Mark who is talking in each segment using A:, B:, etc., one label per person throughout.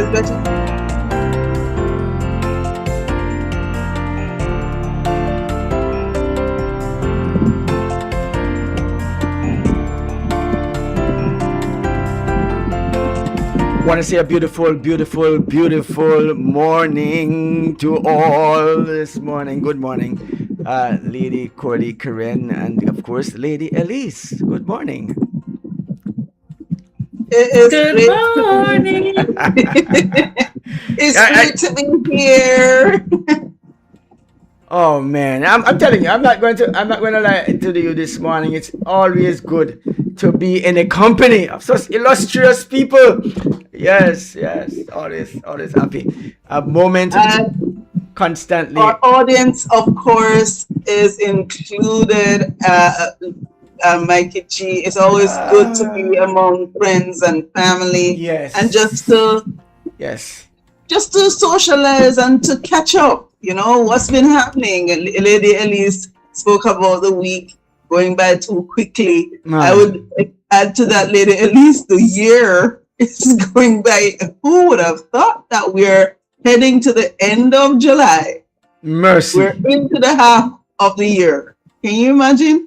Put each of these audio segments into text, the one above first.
A: it better?
B: Want to say a beautiful, beautiful, beautiful morning to all this morning. Good morning, Lady Coralee Karen, and of course, Lady Elise. Good morning.
A: It is
C: Good
A: great to
C: morning.
A: It's great to be here.
B: Oh man, I'm telling you, I'm not going to lie to you this morning. It's always good to be in a company of such illustrious people. Yes, always happy. A moment constantly.
A: Our audience, of course, is included. Mikey G. It's always good to be among friends and family.
B: Yes.
A: And just to socialize and to catch up. You know what's been happening. Lady Elise spoke about the week going by too quickly. I would add to that, Lady Elise, the year is going by. Who would have thought that we're heading to the end of July?
B: Mercy.
A: We're into the half of the year. Can you imagine?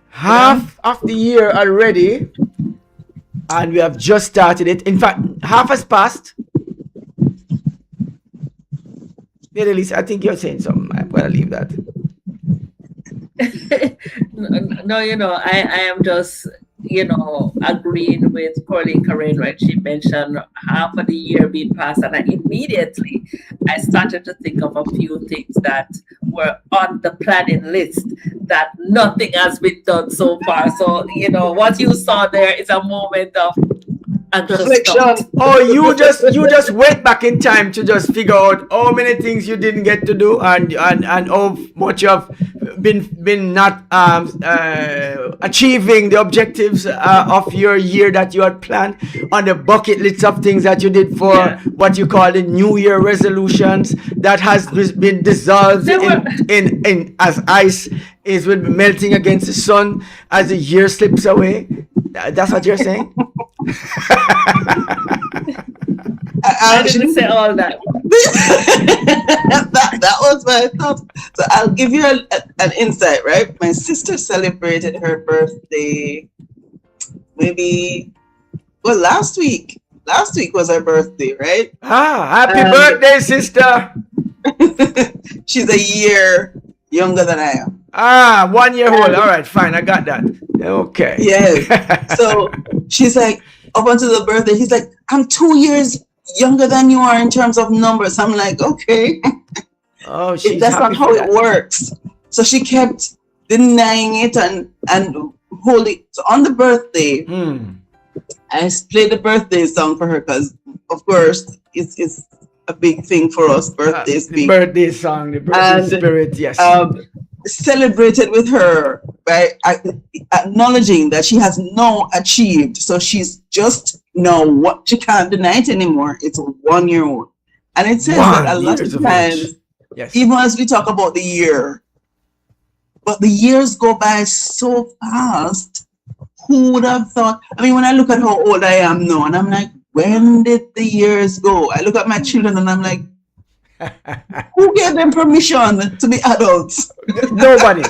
B: Half of the year already, and we have just started it. In fact, half has passed. Lady Elise, I think you're saying something. I'm gonna leave that.
C: No, I am just, agreeing with Coralee Karen when she mentioned half of the year being passed, and immediately I started to think of a few things that were on the planning list that nothing has been done so far. So, what you saw there is a moment of
A: reflection.
B: Oh, you just went back in time to just figure out how many things you didn't get to do and how much you've been not achieving the objectives of your year that you had planned on the bucket list of things that you did for what you call the New Year resolutions that has been dissolved in as ice is melting against the sun as the year slips away. That's what you're saying?
C: I didn't say all that.
A: that was my thought. So I'll give you an insight, right? My sister celebrated her birthday last week. Last week was her birthday, right?
B: Happy birthday, sister.
A: She's a year younger than I am.
B: 1 year old. All right, fine. I got that. Okay.
A: Yes. So she's like, up until the birthday, he's like, I'm 2 years younger than you are in terms of numbers. I'm like, okay.
B: Oh,
A: that's not how it works. So she kept denying it and holding. So on the birthday, I played the birthday song for her because, of course, it's a big thing for us. Birthdays,
B: the birthday song, the birthday spirit. Yes.
A: Celebrated with her by acknowledging that she has now achieved. So she's just what she can't deny it anymore. It's 1 year old. And it says that a lot of times, even as we talk about the year, but the years go by so fast. Who would have thought? I mean, when I look at how old I am now, and I'm like, when did the years go? I look at my children and I'm like, who gave them permission to be adults?
B: Nobody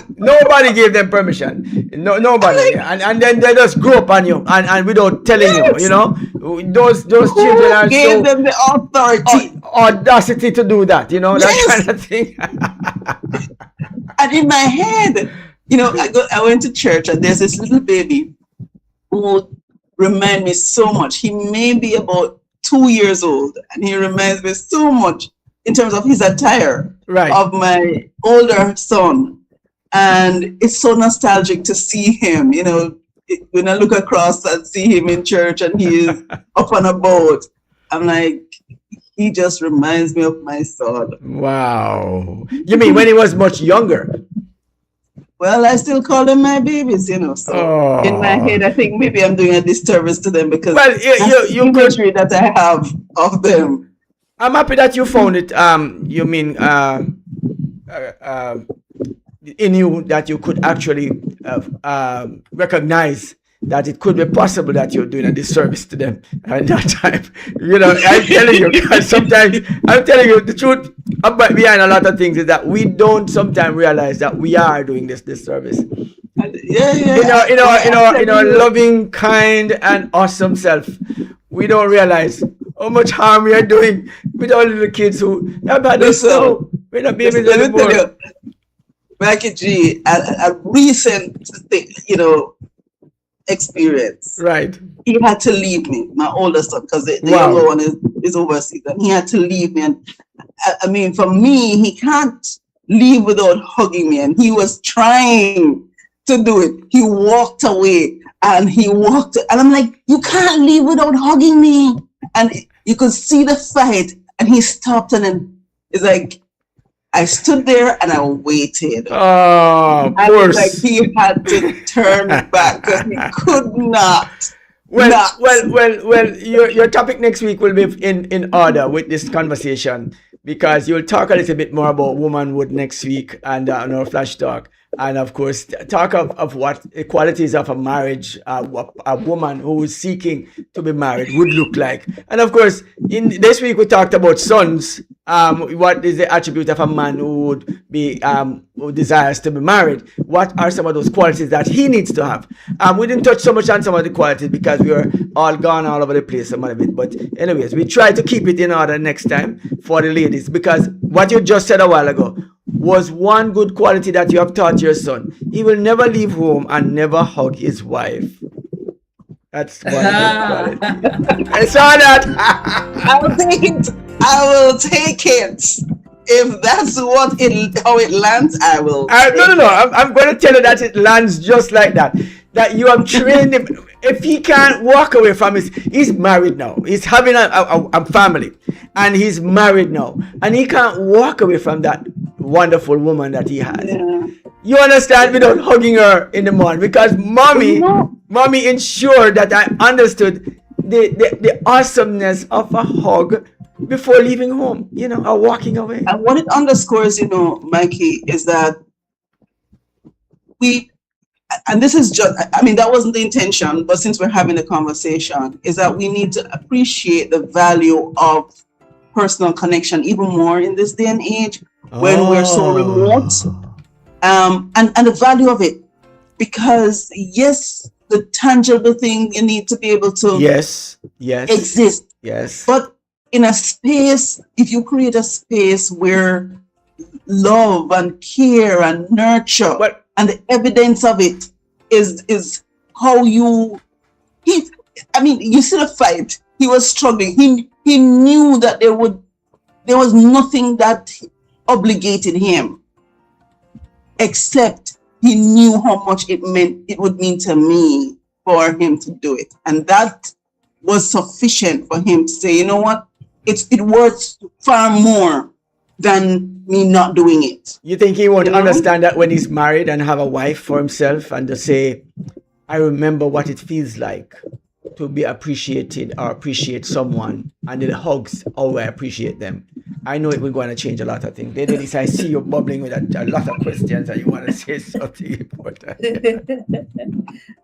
B: gave them permission. Nobody. And then they just grew up on you and without telling you, those children are
A: gave them the authority,
B: audacity to do that, that kind of thing.
A: And in my head, I went to church and there's this little baby who reminds me so much. He may be about 2 years old and he reminds me so much in terms of his attire of my older son. And it's so nostalgic to see him, when I look across and see him in church and he is up on a boat, I'm like, he just reminds me of my son.
B: Wow. You mean when he was much younger?
A: Well, I still call them my babies, so in my head, I think maybe I'm doing a disservice to them because you imagery that I have of them.
B: I'm happy that you found it. You mean in you that you could actually recognize that it could be possible that you're doing a disservice to them at that time. You know, I'm telling you, because sometimes, I'm telling you the truth behind a lot of things is that we don't sometimes realize that we are doing this disservice. In our loving, kind, and awesome self, we don't realize how much harm we are doing with all the kids who have had us now. We're not babies anymore.
A: Mikey G, a recent, experience.
B: Right.
A: He had to leave me, my older son, because the younger one is overseas, and he had to leave me. And I mean, for me, he can't leave without hugging me, and he was trying to do it. He walked away, and I'm like, you can't leave without hugging me. And you could see the fight, and he stopped, and then it's like, I stood there and I waited.
B: Oh, of course.
A: Like he had to turn back because he could not.
B: Well. Your topic next week will be in order with this conversation, because you'll talk a little bit more about womanhood next week and on our Flash Talk. And of course, talk of what the qualities of a marriage, a woman who is seeking to be married would look like. And of course, in this week we talked about sons. What is the attribute of a man who would be who desires to be married? What are some of those qualities that he needs to have? We didn't touch so much on some of the qualities because we were all gone all over the place, some of it. But anyways, we try to keep it in order next time for the ladies, because what you just said a while ago was one good quality that you have taught your son. He will never leave home and never hug his wife. That's one good quality. I saw that.
A: I will take it. If that's how it lands, I will.
B: No. I'm going to tell you that it lands just like that. That you have trained him. If he can't walk away from he's married now. He's having a family, and he's married now, and he can't walk away from that wonderful woman that he has. Yeah. You understand, without hugging her in the morning, because mommy ensured that I understood the awesomeness of a hug before leaving home, or walking away.
A: And what it underscores, Mikey, is that and this is just, that wasn't the intention, but since we're having a conversation, is that we need to appreciate the value of personal connection even more in this day and age when we're so remote, and the value of it. Because yes, the tangible thing, you need to be able to exist.
B: Yes.
A: But in a space, if you create a space where love and care and nurture and the evidence of it is how you see the fight. He was struggling. He knew that there was nothing that obligated him, except he knew how much it would mean to me for him to do it. And that was sufficient for him to say, you know what, it worth far more than me not doing it.
B: You think he won't understand that when he's married and have a wife for himself, and to say, I remember what it feels like to be appreciated or appreciate someone, and the hugs, how I appreciate them. I know it will going to change a lot of things. Ladies, I see you bubbling with a lot of questions and you want to say something important.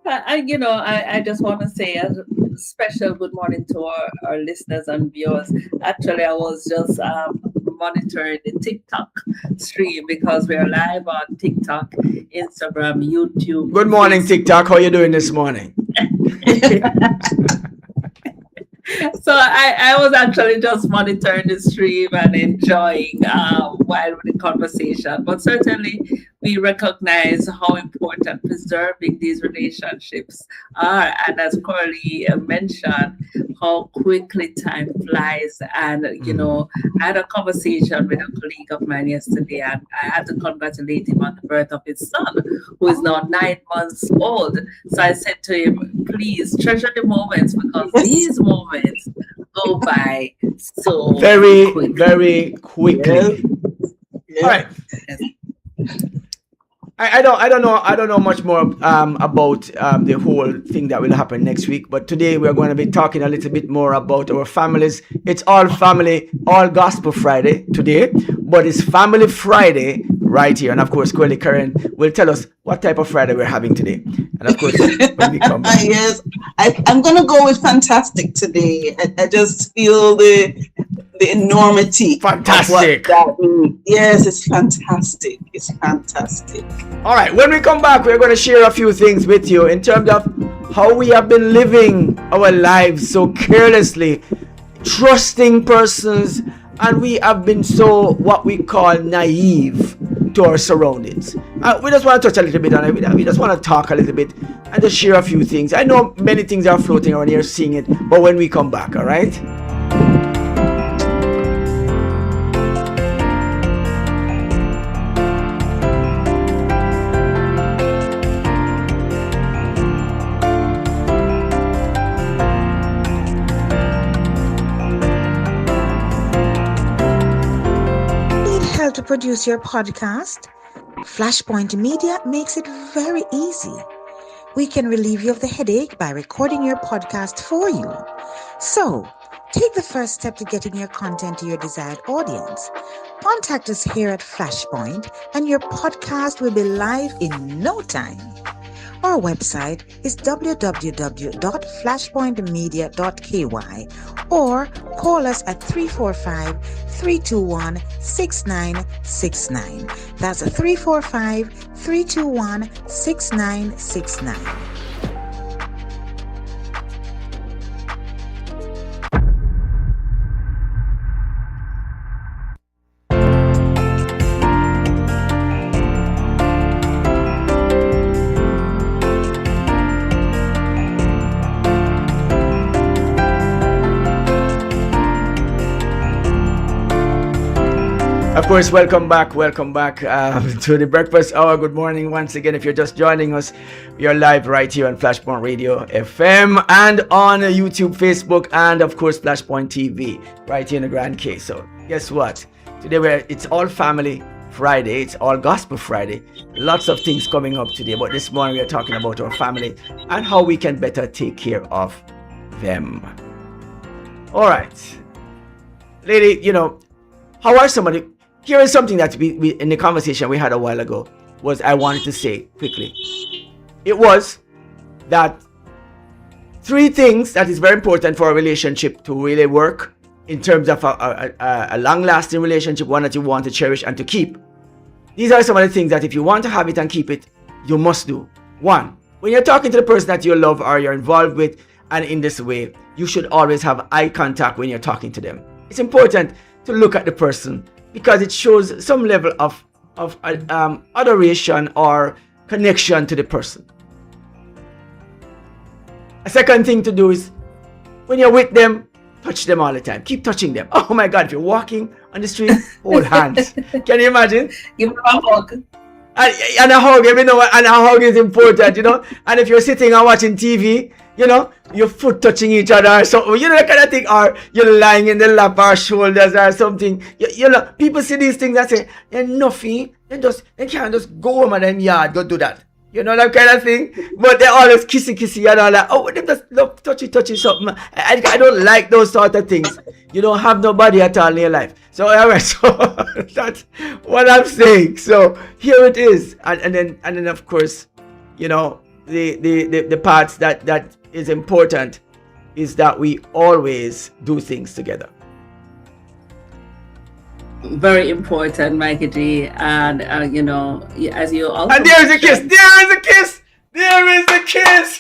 C: I just want to say a special good morning to our listeners and viewers. Actually, I was just monitoring the TikTok stream, because we're live on TikTok, Instagram, YouTube.
B: Good morning, TikTok. How are you doing this morning?
C: So I was actually just monitoring the stream and enjoying while with the conversation. But certainly we recognize how important preserving these relationships are. And as Coralee mentioned, how quickly time flies. And, I had a conversation with a colleague of mine yesterday, and I had to congratulate him on the birth of his son, who is now 9 months old. So I said to him, please treasure the moments, because these moments go by so
B: very,
C: quickly.
B: very quickly.
A: Yeah.
B: All right. I don't know much more about the whole thing that will happen next week, but today we're going to be talking a little bit more about our families. It's all family, all Gospel Friday today, but it's Family Friday right here. And of course, Coralee Karen will tell us what type of Friday we're having today. And of course, when we come back.
A: Yes, I'm gonna go with fantastic today. I just feel the enormity.
B: Fantastic.
A: Of what that means. Yes, it's fantastic. It's fantastic.
B: All right, when we come back, we're going to share a few things with you in terms of how we have been living our lives so carelessly, trusting persons, and we have been so what we call naive to our surroundings. We just want to touch a little bit on it. We just want to talk a little bit and just share a few things. I know many things are floating around here, seeing it, but when we come back, all right?
D: To produce your podcast? Flashpoint Media makes it very easy. We can relieve you of the headache by recording your podcast for you. So, take the first step to getting your content to your desired audience. Contact us here at Flashpoint and your podcast will be live in no time. Our website is www.flashpointmedia.ky or call us at 345-321-6969. That's 345-321-6969.
B: Of course, welcome back to the breakfast hour. Good morning once again. If you're just joining us, we are live right here on Flashpoint Radio FM and on YouTube, Facebook, and of course Flashpoint TV right here in the Grand K. So guess what? Today it's all family Friday. It's all gospel Friday. Lots of things coming up today, but this morning we are talking about our family and how we can better take care of them. All right, lady, how are somebody? Here is something that we in the conversation we had a while ago was I wanted to say quickly. It was that 3 things that is very important for a relationship to really work in terms of a long-lasting relationship, one that you want to cherish and to keep. These are some of the things that if you want to have it and keep it, you must do. 1, when you're talking to the person that you love or you're involved with, and in this way, you should always have eye contact when you're talking to them. It's important to look at the person because it shows some level of adoration or connection to the person. A second thing to do is when you're with them, touch them all the time. Keep touching them. Oh my God, if you're walking on the street, hold hands. Can you imagine?
C: Give them a hug.
B: And a hug, and a hug is important, And if you're sitting and watching TV, your foot touching each other, so that kind of thing, or you're lying in the lap or shoulders or something. People see these things and say, they're nothing. They can't just go home and then yard, go do that. That kind of thing. But they're always kissy and all that. Oh, they just love touchy something. I don't like those sort of things. You don't have nobody at all in your life. So that's what I'm saying. So here it is. And then of course, the parts that is important is that we always do things together.
C: Very important, Mikey G. And as you also
B: and there is a kiss. There is a kiss. There is the kiss.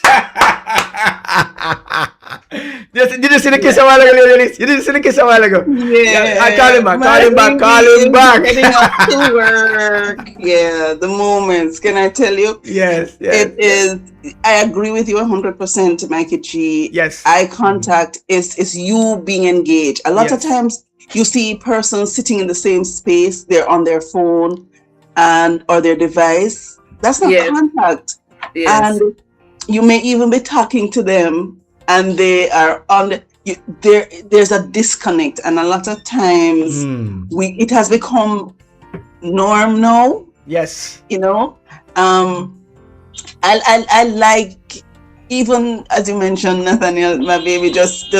B: Did you see the kiss a while ago, Elise? You didn't see the kiss a while ago?
A: Yeah.
B: I call him back.
A: Getting up to work. Yeah, the moments. Can I tell you?
B: Yes.
A: It is. I agree with you 100%, Mikey G.
B: Yes.
A: Eye contact is you being engaged. A lot
B: Yes.
A: of times you see persons sitting in the same space. They're on their phone or their device. That's not
C: Yes.
A: contact.
C: Yes.
A: And you may even be talking to them and they are on there's a disconnect, and a lot of times it has become norm now.
B: Yes.
A: I like even as you mentioned, Nathaniel, my baby just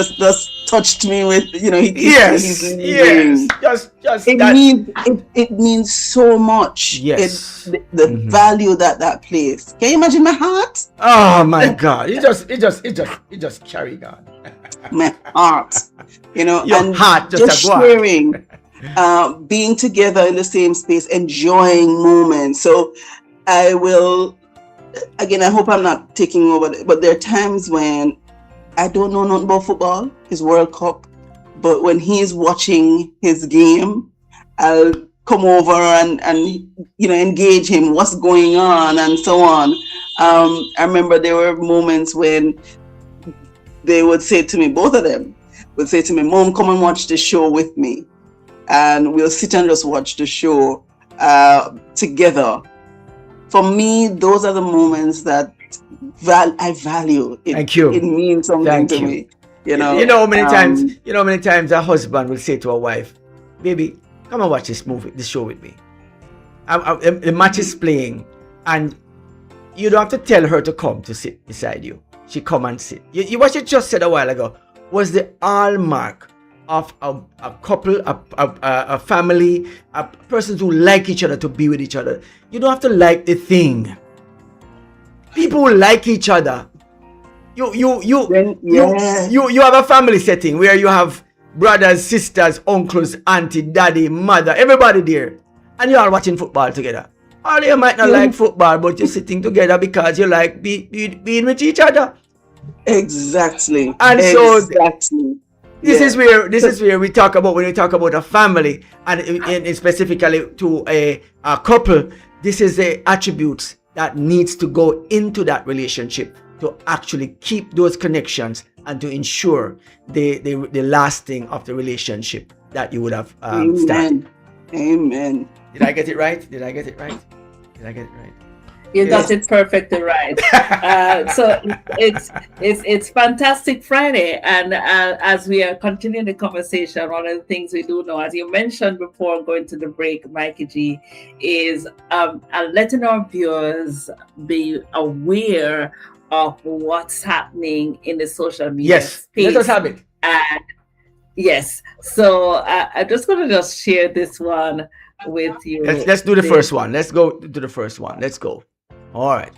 A: touched me with, he kissed me,
B: Yes,
A: he's
B: yes.
A: leaving.
B: Just
A: It
B: that.
A: means it means so much.
B: Yes.
A: The value that plays. Can you imagine my heart?
B: Oh my God! It just carry on.
A: My heart.
B: Your
A: and
B: heart
A: just
B: go on.
A: sharing, being together in the same space, enjoying moments. So I will, again, I hope I'm not taking over, but there are times when I don't know nothing about football, his World Cup, but when he's watching his game, I'll come over and engage him, what's going on, and so on. I remember there were moments when they would say to me, both of them would say to me, Mom, come and watch the show with me. And we'll sit and just watch the show together. For me, those are the moments that I value.
B: Thank you.
A: It means something to me.
B: You know how many times a husband will say to a wife, baby, come and watch this show with me. The match is playing and you don't have to tell her to come to sit beside you. She come and sit. What you just said a while ago was the hallmark of a couple, a family, a persons who like each other to be with each other. You don't have to like the thing. People who like each other. You have a family setting where you have brothers, sisters, uncles, auntie, daddy, mother, everybody there, and you are watching football together. Or you might not like football, but you're sitting together because you like being with each other.
A: Exactly.
B: And so this is where we talk about, when we talk about a family and specifically to a couple, this is the attributes that needs to go into that relationship to actually keep those connections and to ensure the lasting of the relationship that you would have started.
A: Amen.
B: Did I get it right?
C: You got it perfectly right. So it's Fantastic Friday, and as we are continuing the conversation, one of the things we do know, as you mentioned before going to the break, Mikey G, is letting our viewers be aware of what's happening in the social media space.
B: Let us have it.
C: And yes, so I'm just going to just share this one with you.
B: Let's do the first one. Let's go to the first one. Let's go. All right.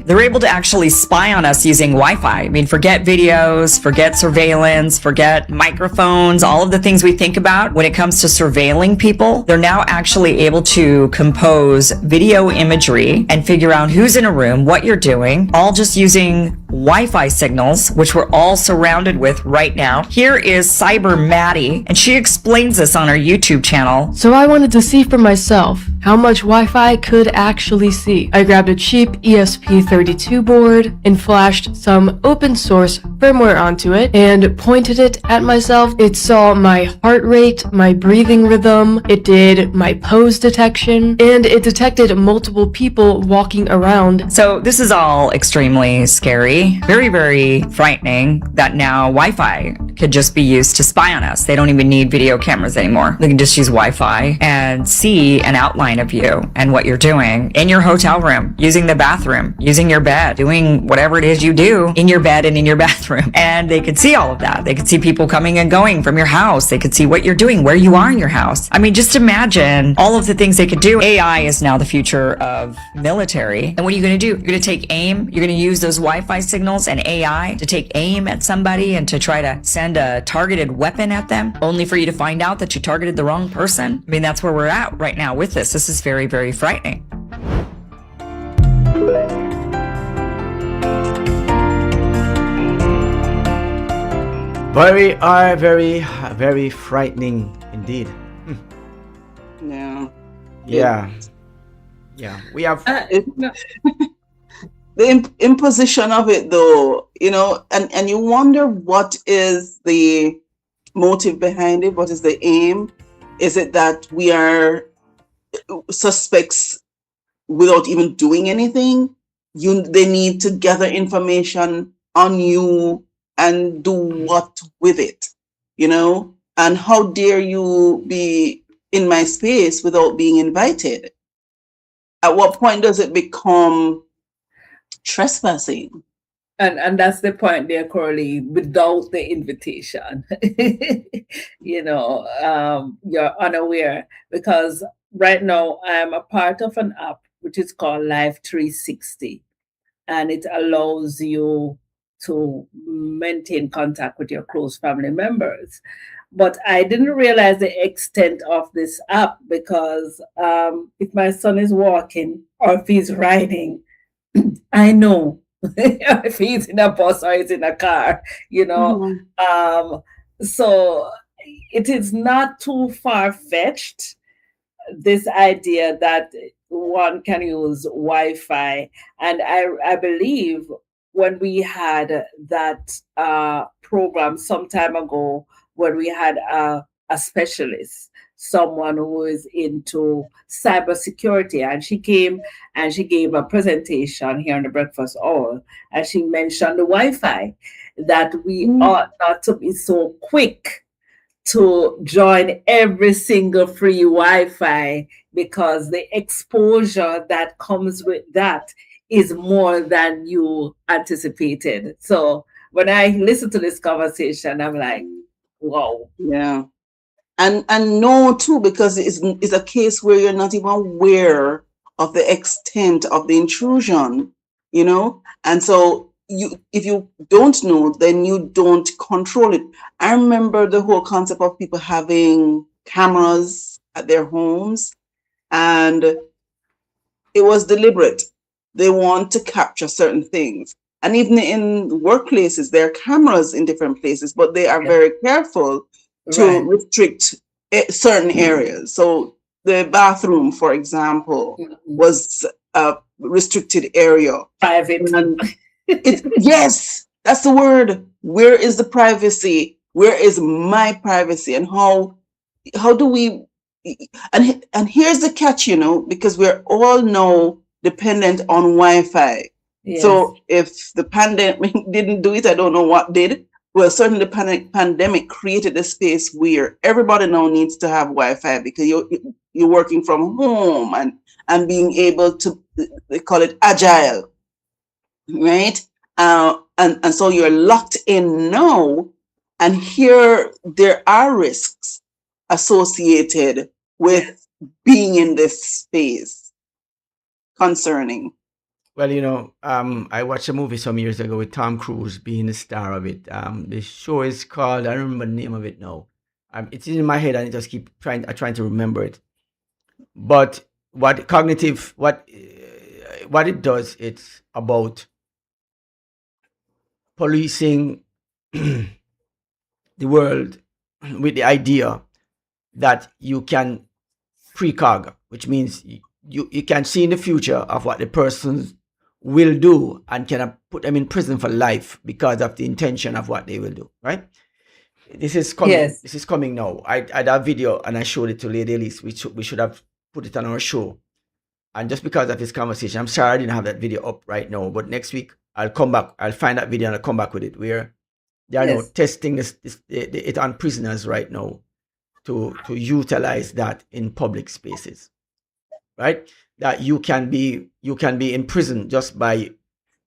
E: They're able to actually spy on us using Wi-Fi. I mean, forget videos, forget surveillance, forget microphones, all of the things we think about when it comes to surveilling people. They're now actually able to compose video imagery and figure out who's in a room, what you're doing, all just using Wi-Fi signals, which we're all surrounded with right now. Here is Cyber Maddie, and she explains this on her YouTube channel.
F: So I wanted to see for myself how much Wi-Fi could actually see. I grabbed a cheap ESP32 board and flashed some open source firmware onto it and pointed it at myself. It saw my heart rate, my breathing rhythm, it did my pose detection, and it detected multiple people walking around.
E: So this is all extremely scary, very, very frightening that now Wi-Fi could just be used to spy on us. They don't even need video cameras anymore. They can just use Wi-Fi and see an outline of you and what you're doing in your hotel room, using the bathroom, using your bed, doing whatever it is you do in your bed and in your bathroom. And they could see all of that. They could see people coming and going from your house. They could see what you're doing, where you are in your house. I mean, just imagine all of the things they could do. AI is now the future of military. And what are you going to do? You're going to take aim. You're going to use those Wi-Fi signals and AI to take aim at somebody and to try to send a targeted weapon at them, only for you to find out that you targeted the wrong person. I mean, that's where we're at right now with this. This is very, very frightening.
B: Very, very frightening indeed. Yeah. We have
A: the imposition of it, though, and you wonder what is the motive behind it. What is the aim? Is it that we are suspects without even doing anything? They need to gather information on you and do what with it, and how dare you be in my space without being invited? At what point does it become trespassing?
C: And that's the point there, Coralie, without the invitation. You're unaware because right now I'm a part of an app which is called Life 360, and it allows you to maintain contact with your close family members. But I didn't realize the extent of this app because if my son is walking or if he's riding, I know if he's in a bus or he's in a car, you know. So it is not too far fetched, this idea that one can use Wi-Fi. And I believe when we had that program some time ago, when we had a specialist, someone who is into cybersecurity, and she came and she gave a presentation here on the Breakfast Hour, and she mentioned the Wi-Fi, that we ought not to be so quick to join every single free Wi-Fi, because the exposure that comes with that is more than you anticipated. So when I listen to this conversation, I'm like, wow.
A: Yeah. And no too, because it's a case where you're not even aware of the extent of the intrusion, you know? And so if you don't know, then you don't control it. I remember the whole concept of people having cameras at their homes, and it was deliberate. They want to capture certain things. And even in workplaces, there are cameras in different places, but they are very careful to restrict certain areas. So the bathroom, for example, was a restricted area.
C: Private.
A: And yes, that's the word. Where is the privacy? Where is my privacy? And how do we? And here's the catch, you know, because we're all now dependent on Wi-Fi.
C: Yes.
A: So if the pandemic didn't do it, I don't know what did. Well, certainly the pandemic created a space where everybody now needs to have Wi-Fi, because you're working from home and being able to, they call it agile, right? And so you're locked in now, and here there are risks associated with being in this space. Concerning.
B: Well, you know, I watched a movie some years ago with Tom Cruise being the star of it. The show is called, I don't remember the name of it now. It's in my head and I just keep trying to remember it. But what it does, it's about policing the world with the idea that you can precog, which means you can see in the future of what the person will do and can put them in prison for life because of the intention of what they will do, right? This is coming.
C: Yes.
B: This is coming now. I had a video and I showed it to Lady Elise. We should have put it on our show. And just because of this conversation, I'm sorry I didn't have that video up right now, but next week I'll come back. I'll find that video and I'll come back with it, where they are now testing it on prisoners right now to utilize that in public spaces, right? That you can be in prison just by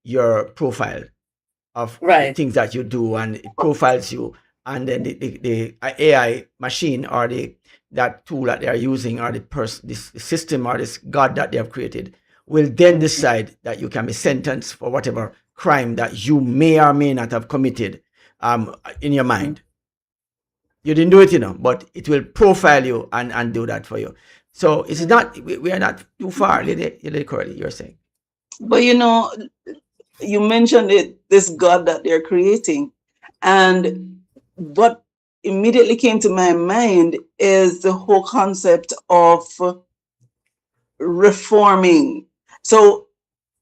B: your profile of the things that you do, and it profiles you, and then the AI machine or that tool that they are using, or this system or this god that they have created, will then decide that you can be sentenced for whatever crime that you may or may not have committed in your mind. You didn't do it, you know, but it will profile you and do that for you. So it's not, we are not too far, Lady Coralee, you're saying.
A: But you know, you mentioned this God that they're creating, and what immediately came to my mind is the whole concept of reforming. So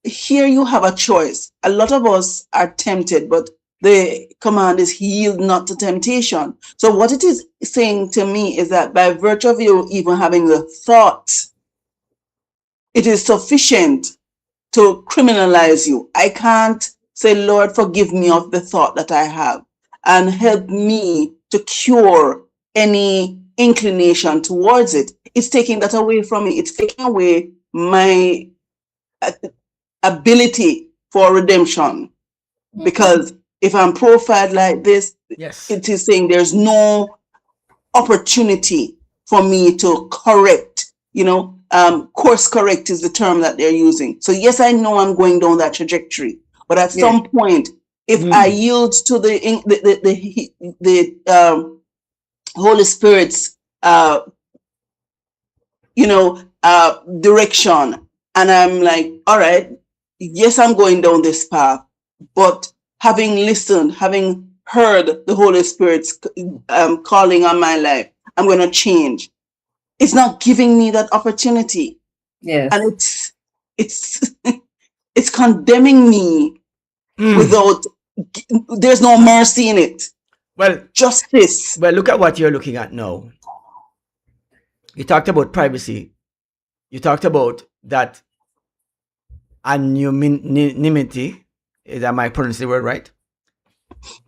A: here you have a choice. A lot of us are tempted, but the command is yield not to temptation. So what it is saying to me is that by virtue of you even having the thought, it is sufficient to criminalize you. I can't say, Lord, forgive me of the thought that I have, and help me to cure any inclination towards it. It's taking that away from me. It's taking away my ability for redemption. Because if I'm profiled like this,
B: Yes.
A: it is saying there's no opportunity for me to correct, course correct is the term that they're using. So yes, I know I'm going down that trajectory, but at some point, if I yield to the Holy Spirit's direction, and I'm like, all right, yes, I'm going down this path, but having listened, having heard the Holy Spirit's calling on my life, I'm going to change. It's not giving me that opportunity.
C: Yes.
A: And it's condemning me without, there's no mercy in it.
B: Well,
A: justice.
B: Well, look at what you're looking at now. You talked about privacy. You talked about that anonymity. Am I pronouncing the word right?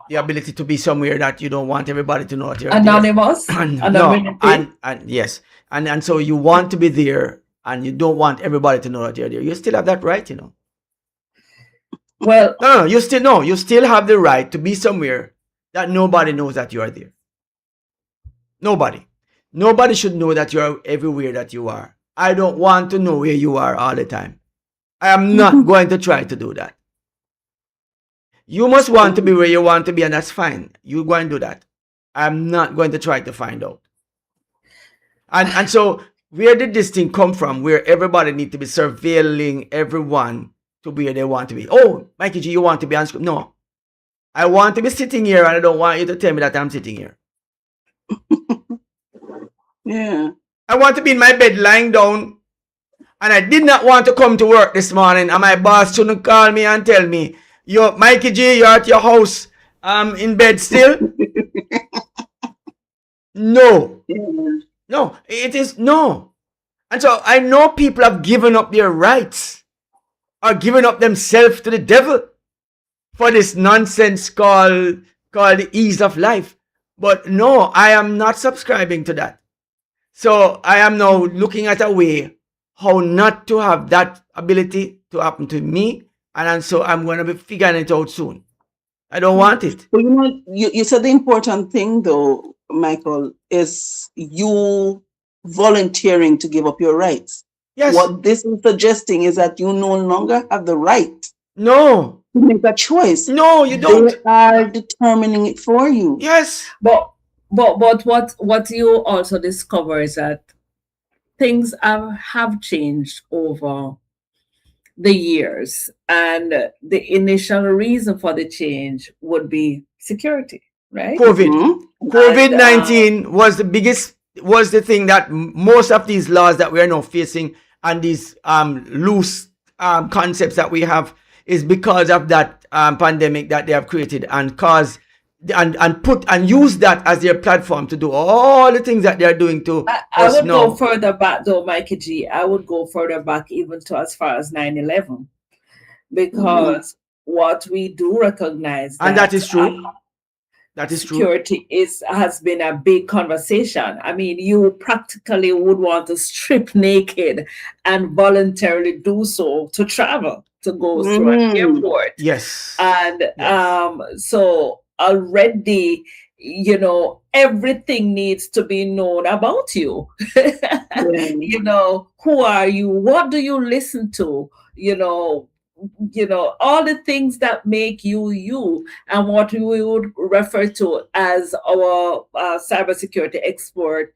B: The ability to be somewhere that you don't want everybody to know that you're
C: anonymous.
B: Yes. And so you want to be there and you don't want everybody to know that you're there. You still have that right,
C: Well,
B: no, you still have the right to be somewhere that nobody knows that you are there. Nobody should know that you're everywhere that you are. I don't want to know where you are all the time. I am not going to try to do that. You must want to be where you want to be, and that's fine. You go and do that. I'm not going to try to find out. And so where did this thing come from, where everybody needs to be surveilling everyone to where they want to be? Oh, Mikey G, you want to be on screen? No. I want to be sitting here, and I don't want you to tell me that I'm sitting here.
A: Yeah.
B: I want to be in my bed lying down, and I did not want to come to work this morning, and my boss shouldn't call me and tell me, yo, Mikey G, you're at your house, in bed still? No. No, it is no. And so I know people have given up their rights or given up themselves to the devil for this nonsense called the ease of life. But no, I am not subscribing to that. So I am now looking at a way how not to have that ability to happen to me. And so I'm going to be figuring it out soon. I don't want it.
A: Well, you said the important thing, though, Michael, is you volunteering to give up your rights.
B: Yes.
A: What this is suggesting is that you no longer have the right
B: No.
A: to make that choice.
B: No, you don't.
A: They are determining it for you.
B: Yes.
C: But what you also discover is that things have changed over the years, and the initial reason for the change would be security, right?
B: COVID-19 was the thing that most of these laws that we are now facing and these loose concepts that we have is because of that pandemic that they have created and caused and use that as their platform to do all the things that they're doing to
C: I
B: us
C: would
B: now.
C: go further back though, Mikey G. I would go further back even to as far as 9/11, because what we do recognize
B: And that is true. That is
C: security has been a big conversation. I mean, you practically would want to strip naked and voluntarily do so to travel, to go through an airport.
B: Yes.
C: And so already, everything needs to be known about you. Who are you? What do you listen to? All the things that make you, and what we would refer to as our cybersecurity expert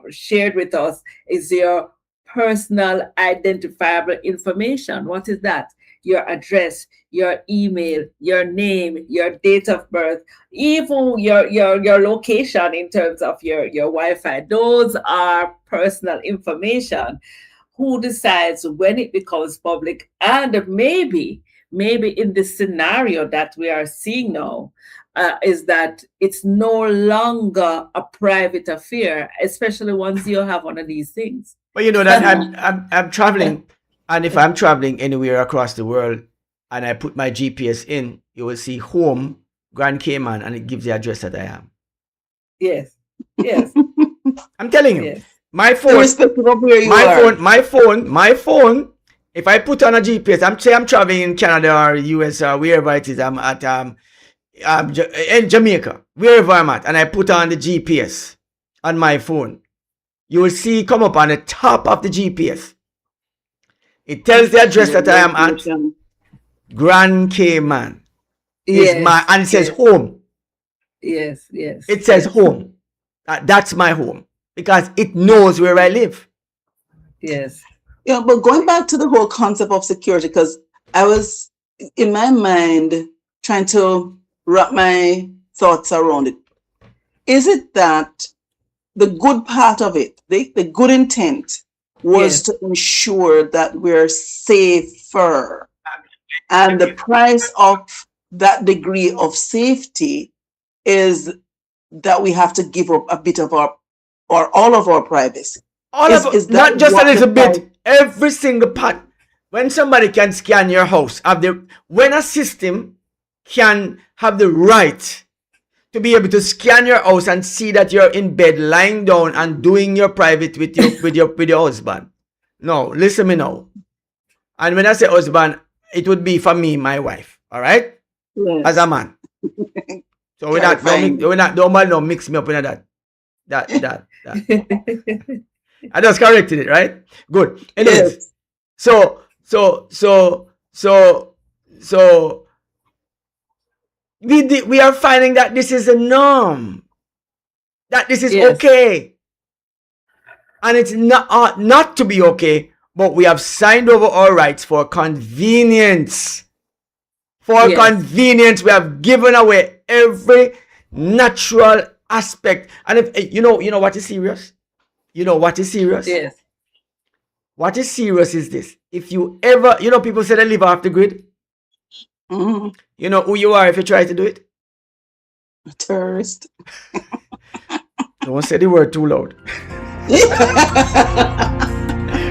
C: shared with us is your personal identifiable information. What is that? Your address, your email, your name, your date of birth, even your location in terms of your Wi-Fi. Those are personal information. Who decides when it becomes public? And maybe in the scenario that we are seeing now, is that it's no longer a private affair, especially once you have one of these things.
B: But you know that I'm traveling, and if I'm traveling anywhere across the world and I put my GPS in, you will see home, Grand Cayman, and it gives the address that I am.
C: Yes. Yes.
B: I'm telling you.
C: Yes.
B: My phone,
A: irrespective of where you are.
B: my phone. If I put on a GPS, I'm traveling in Canada or US or wherever it is. I'm at in Jamaica, wherever I'm at, and I put on the GPS on my phone. You will see come up on the top of the GPS. It tells the address that I am at. Grand Cayman is my, and it says home.
C: Yes, yes.
B: It says home. That's my home because it knows where I live.
C: Yes.
A: Yeah, but going back to the whole concept of security, because I was in my mind trying to wrap my thoughts around it. Is it that the good part of it, the good intent was to ensure that we're safer, and the price of that degree of safety is that we have to give up a bit of our or all of our privacy?
B: Is not just a little bit, every single part. When somebody can scan your house, when a system can have the right to be able to scan your house and see that you're in bed, lying down and doing your private with your husband. No, listen me now. And when I say husband, it would be for me, my wife. All right?
A: Yes.
B: As a man. So we're not don't mix me up in that. I just corrected it, right? Good. Anyways, so we are finding that this is a norm, that this is okay, and it's not to be okay. But we have signed over our rights for convenience. For convenience, we have given away every natural aspect. And if you know what is serious. You know what is serious?
C: Yes.
B: What is serious is this. If you ever, people say they live off the grid.
A: Mm-hmm.
B: You know who you are if you try to do it?
A: A terrorist.
B: Don't say the word too loud.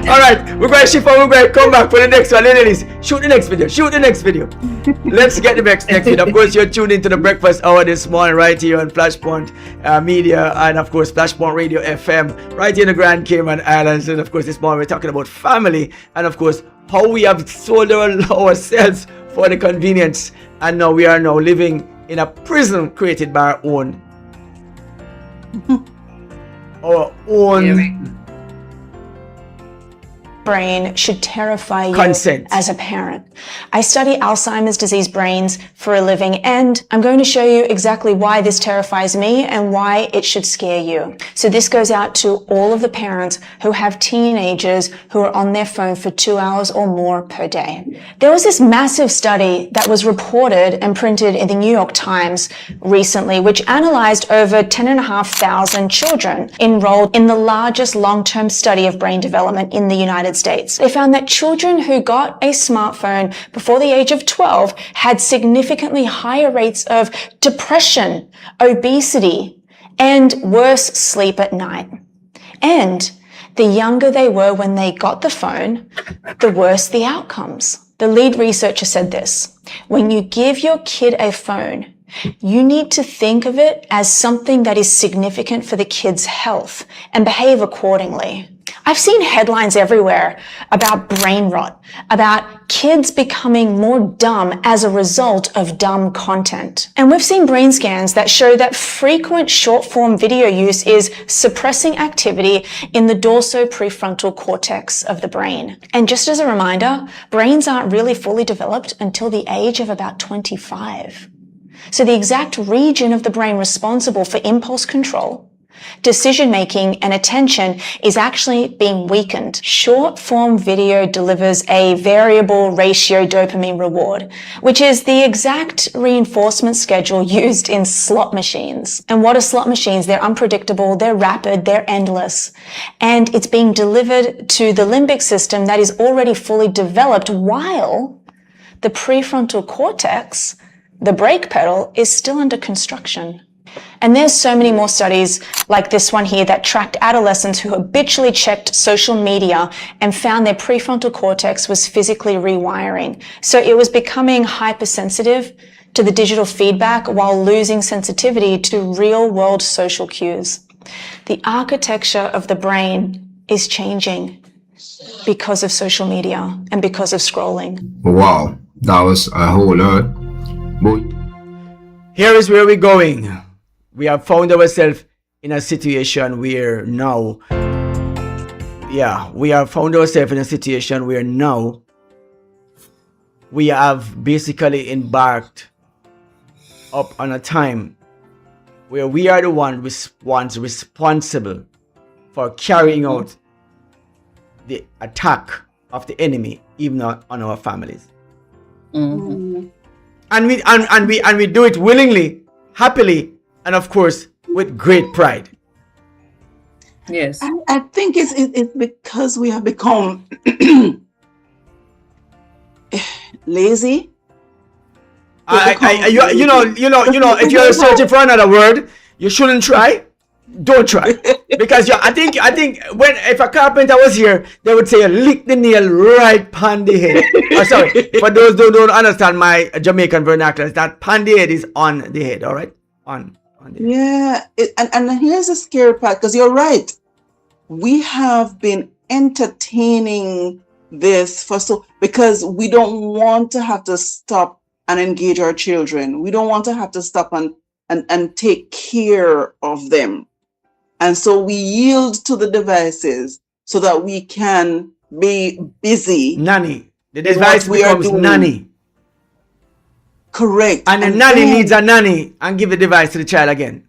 B: All right, we're going to shift on. We're going to come back for the next one. Ladies, shoot the next video. Let's get the next video. Of course, you're tuned into the breakfast hour this morning right here on Flashpoint Media and, of course, Flashpoint Radio FM right here in the Grand Cayman Islands. And, of course, this morning we're talking about family and, of course, how we have sold ourselves for the convenience. And now we are now living in a prison created by our own
G: brain should terrify you
B: consent.
G: As a parent. I study Alzheimer's disease brains for a living, and I'm going to show you exactly why this terrifies me and why it should scare you. So this goes out to all of the parents who have teenagers who are on their phone for 2 hours or more per day. There was this massive study that was reported and printed in the New York Times recently, which analyzed over 10,500 children enrolled in the largest long-term study of brain development in the United States. They found that children who got a smartphone before the age of 12 had significantly higher rates of depression, obesity, and worse sleep at night. And the younger they were when they got the phone, the worse the outcomes. The lead researcher said this: when you give your kid a phone, you need to think of it as something that is significant for the kid's health and behave accordingly. I've seen headlines everywhere about brain rot, about kids becoming more dumb as a result of dumb content. And we've seen brain scans that show that frequent short-form video use is suppressing activity in the dorso-prefrontal cortex of the brain. And just as a reminder, brains aren't really fully developed until the age of about 25. So the exact region of the brain responsible for impulse control, decision-making, and attention is actually being weakened. Short-form video delivers a variable ratio dopamine reward, which is the exact reinforcement schedule used in slot machines. And what are slot machines? They're unpredictable, they're rapid, they're endless. And it's being delivered to the limbic system that is already fully developed while the prefrontal cortex, the brake pedal, is still under construction. And there's so many more studies like this one here that tracked adolescents who habitually checked social media and found their prefrontal cortex was physically rewiring. So it was becoming hypersensitive to the digital feedback while losing sensitivity to real-world social cues. The architecture of the brain is changing because of social media and because of scrolling.
H: Wow, that was a whole lot. But
B: Here is where we're going. We have found ourselves in a situation where now, we have found ourselves in a situation where now we have basically embarked up on a time where we are the ones responsible for carrying out the attack of the enemy, even on our families.
C: Mm-hmm.
B: And we do it willingly, happily, and of course with great pride.
C: Yes.
A: I think it's because we have become lazy.
B: If you're searching for another word, you shouldn't try. Don't try, because I think if a carpenter was here, they would say lick the nail right pan the head. Sorry, for those who don't understand my Jamaican vernacular, that pan the head is on the head. All right, on the head.
A: Yeah, and here's the scary part, because you're right. We have been entertaining this because we don't want to have to stop and engage our children. We don't want to have to stop and take care of them. And so we yield to the devices so that we can be busy.
B: Nanny. The device becomes nanny.
A: Correct.
B: And the nanny needs a nanny and give the device to the child again.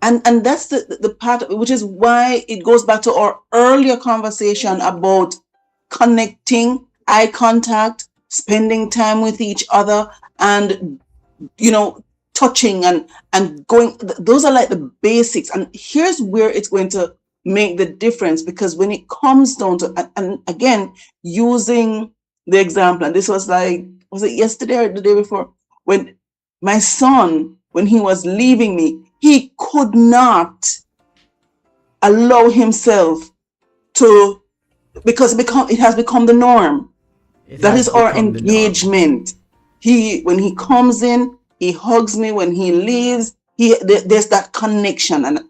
A: And that's the part, which is why it goes back to our earlier conversation about connecting, eye contact, spending time with each other, and, touching and going. Those are like the basics. And here's where it's going to make the difference, because when it comes down to, and again, using the example, and this was it yesterday or the day before, when my son, when he was leaving me, he could not allow himself to, because it has become the norm. That is our engagement. When he comes in, he hugs me. When he leaves, there's that connection. And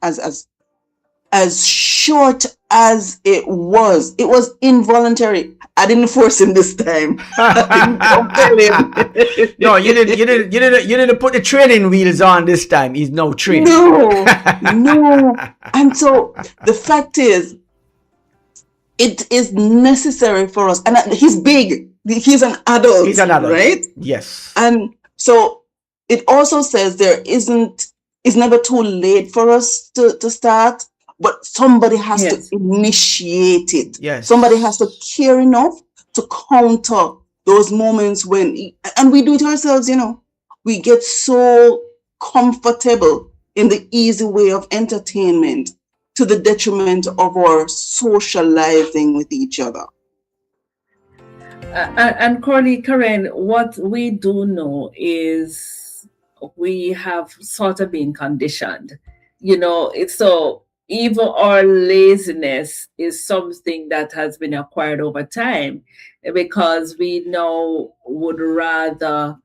A: as short as it was involuntary. I didn't force him this time. I didn't compel him.
B: No, you didn't put the training wheels on this time. He's no training.
A: No. And so the fact is, it is necessary for us. And he's big. He's an adult.
B: He's an adult,
A: right?
B: Yes.
A: And so it also says it's never too late for us to start, but somebody has to initiate it.
B: Yes.
A: Somebody has to care enough to counter those moments and we do it ourselves, we get so comfortable in the easy way of entertainment to the detriment of our socializing with each other.
C: And Coralee Karen, what we do know is we have sort of been conditioned. It's so even our laziness is something that has been acquired over time, because we now would rather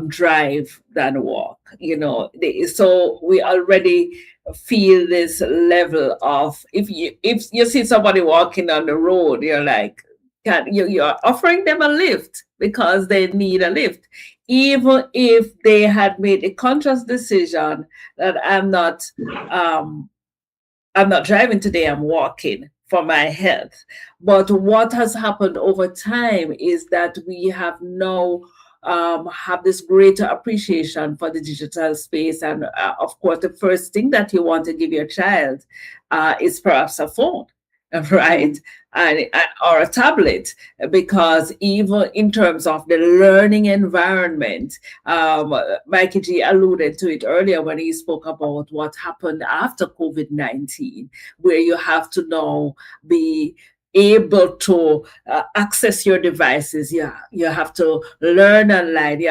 C: drive than walk. So we already feel this level of, if you see somebody walking on the road, you're like, you're offering them a lift because they need a lift, even if they had made a conscious decision that I'm not driving today, I'm walking for my health. But what has happened over time is that we have now have this greater appreciation for the digital space. And of course, the first thing that you want to give your child is perhaps a phone, right? Or a tablet, because even in terms of the learning environment, Mikey G alluded to it earlier when he spoke about what happened after COVID-19, where you have to now be able to access your devices. You have to learn online.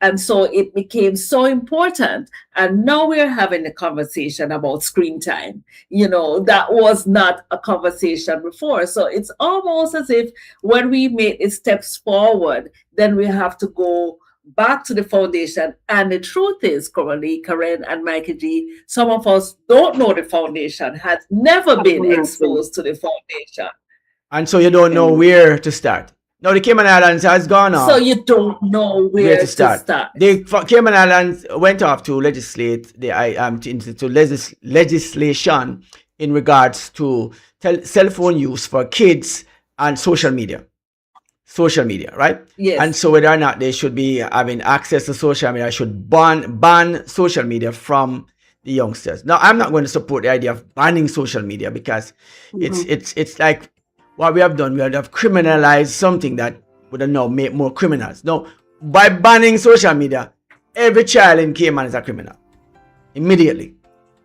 C: And so it became so important. And now we're having a conversation about screen time. That was not a conversation before. So it's almost as if when we make steps forward, then we have to go back to the foundation. And the truth is, Coralee, Karen, and Mikey G, some of us don't know the foundation, has never been exposed to the foundation.
B: And so you don't know where to start. Now the Cayman Islands has gone off.
C: So you don't know where to start.
B: The Cayman Islands went off to legislate legislation in regards to cell phone use for kids and social media, right?
C: Yes.
B: And so whether or not they should be having access to social media, should ban social media from the youngsters. Now, I'm not going to support the idea of banning social media because it's like what we have done. We have criminalized something that would have now made more criminals. No, by banning social media, every child in Cayman is a criminal immediately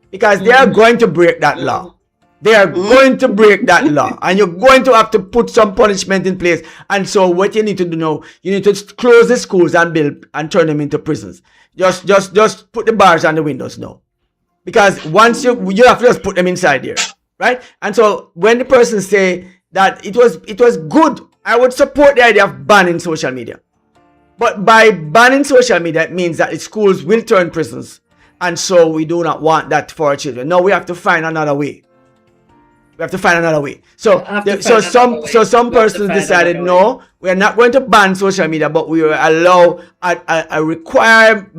B: because they are going to break that law. They are going to break that law, and you're going to have to put some punishment in place. And so what you need to do now, you need to close the schools and build and turn them into prisons. Just put the bars on the windows now. Because once you have to just put them inside there, right? And so when the person say that it was good, I would support the idea of banning social media. But by banning social media, it means that the schools will turn prisons. And so we do not want that for our children. No, we have to find another way. We have to find another way. So some persons decided, no, we are not going to ban social media, but we will allow a required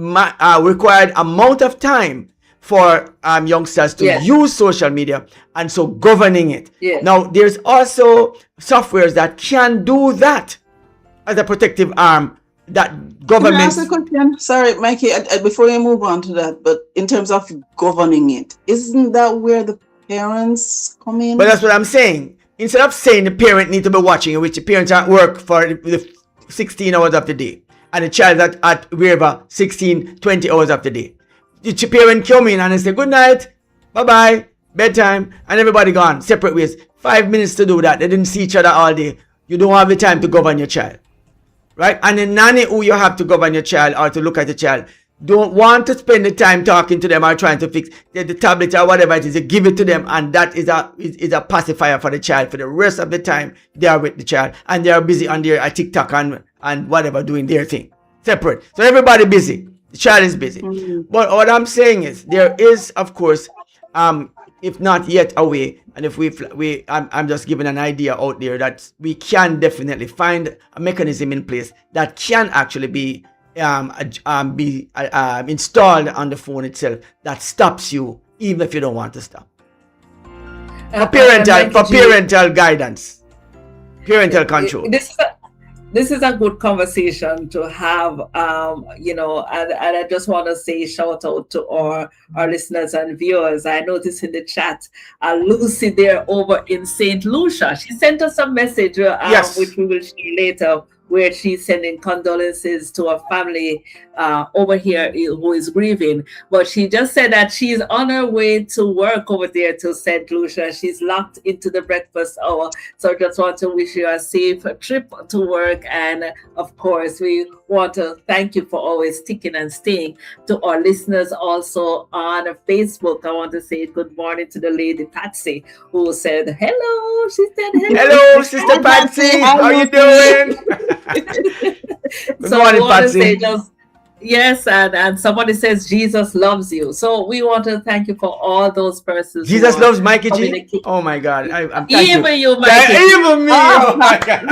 B: amount of time for youngsters to use social media, and so governing it. Now, there's also softwares that can do that as a protective arm that government.
A: Can I ask a question? Sorry, Mikey, before you move on to that, but in terms of governing it, isn't that where the parents come in?
B: But that's what I'm saying. Instead of saying the parent need to be watching, which the parents are at work for the 16 hours of the day, and the child at wherever 16, 20 hours of the day. The parent come in and they say, good night, bye-bye, bedtime, and everybody gone, separate ways. 5 minutes to do that. They didn't see each other all day. You don't have the time to govern your child. Right? And the nanny who you have to govern your child or to look at the child don't want to spend the time talking to them or trying to fix the tablet or whatever it is. You give it to them, and that is a pacifier for the child for the rest of the time they are with the child, and they are busy on their TikTok and whatever doing their thing. Separate. So everybody busy. The child is busy. But what I'm saying is there is, of course, if not yet a way, and if I'm just giving an idea out there that we can definitely find a mechanism in place that can actually be installed on the phone itself that stops you even if you don't want to stop. For parental guidance, parental control.
C: This is a good conversation to have, and I just want to say shout out to our listeners and viewers. I noticed in the chat, Lucy there over in St. Lucia. She sent us a message, which we will share later, where she's sending condolences to her family over here who is grieving. But she just said that she's on her way to work over there to St. Lucia. She's locked into the breakfast hour. So I just want to wish you a safe trip to work. And of course, we want to thank you for always sticking and staying. To our listeners also on Facebook, I want to say good morning to the lady Patsy, who said hello. She said hello.
B: Hello, Sister Patsy. How you doing? Good morning, Patsy.
C: Yes, and somebody says Jesus loves you. So we want to thank you for all those persons.
B: Jesus loves Mikey G. Oh my God! I'm
C: even you, Mikey.
B: Even me. Oh my God!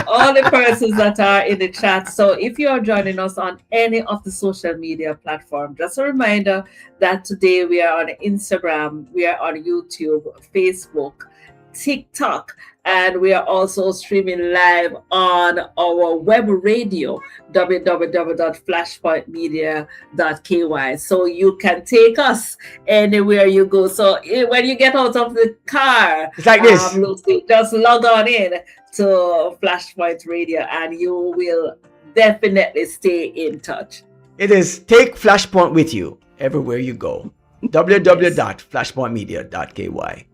C: All the persons that are in the chat. So if you are joining us on any of the social media platforms, just a reminder that today we are on Instagram, we are on YouTube, Facebook, TikTok, and we are also streaming live on our web radio, www.flashpointmedia.ky. So you can take us anywhere you go. So when you get out of the car,
B: it's like this.
C: Lucy, just log on in to Flashpoint Radio and you will definitely stay in touch.
B: It is take Flashpoint with you everywhere you go. www.flashpointmedia.ky.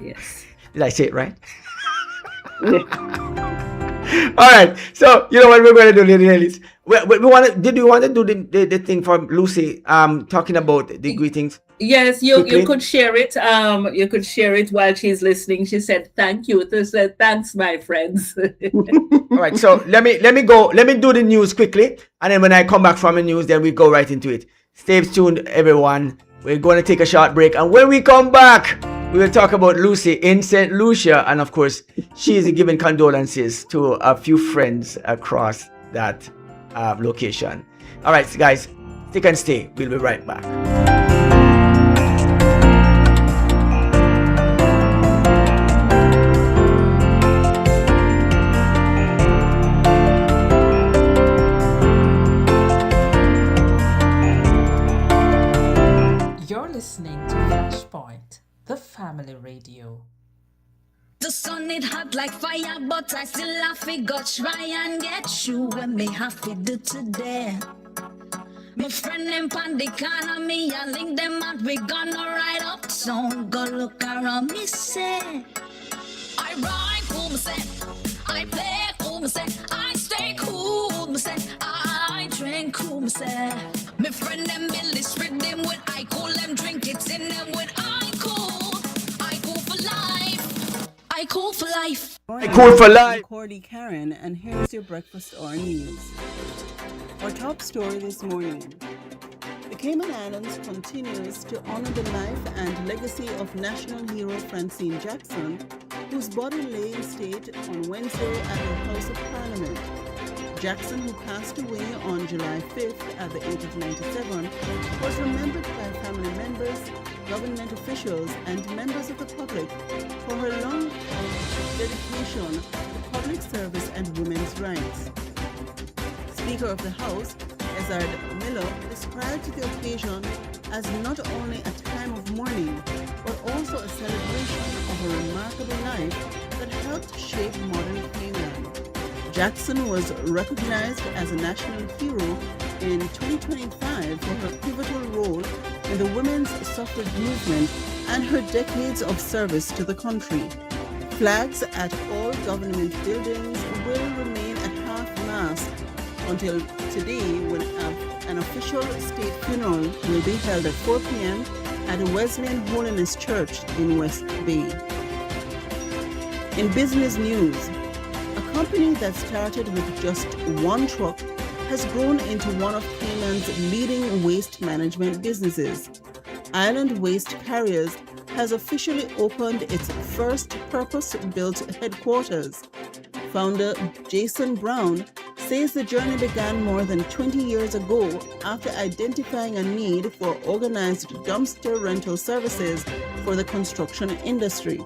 C: Yes.
B: Did I say it right? All right. So you know what we're going to do, Lady Elise? Did you want to do the thing for Lucy? Talking about the greetings.
C: Yes, you could share it. You could share it while she's listening. She said, "Thank you." She said, "Thanks, my friends."
B: All right. So let me go. Let me do the news quickly, And then when I come back from the news, then we go right into it. Stay tuned, everyone. We're going to take a short break. And when we come back, we will talk about Lucy in St. Lucia. And of course, she is giving condolences to a few friends across that location. All right, guys, stick and stay. We'll be right back.
I: You're listening to Flashpoint, the family radio.
J: The sun it hot like fire, but I still have to go try and get through what me have to do today. My friend them pan the corner, me I link them out, we gonna ride up soon. Go look around me say, I ride cool me say, I play cool me say, I stay cool me say, I drink cool me say. My friend them build this rhythm with I cool them drink it in them with I cool for life. I cool for life.
B: I cool for life.
K: I'm Coralee Karen, and here's your breakfast hour news. Our top story this morning. The Cayman Islands continues to honor the life and legacy of national hero Francine Jackson, whose body lay in state on Wednesday at the House of Parliament. Jackson, who passed away on July 5th at the age of 97, was remembered by family members, government officials, and members of the public for her long dedication to public service and women's rights. Speaker of the House, Ezard Miller, described the occasion as not only a time of mourning, but also a celebration of a remarkable life that helped shape modern Cayman. Jackson was recognized as a national hero in 2025 for her pivotal role in the women's suffrage movement and her decades of service to the country. Flags at all government buildings will remain at half-mast until today, when an official state funeral will be held at 4 p.m. at Wesleyan Holiness Church in West Bay. In business news, a company that started with just one truck has grown into one of Cayman's leading waste management businesses. Island Waste Carriers has officially opened its first purpose-built headquarters. Founder Jason Brown says the journey began more than 20 years ago after identifying a need for organized dumpster rental services for the construction industry.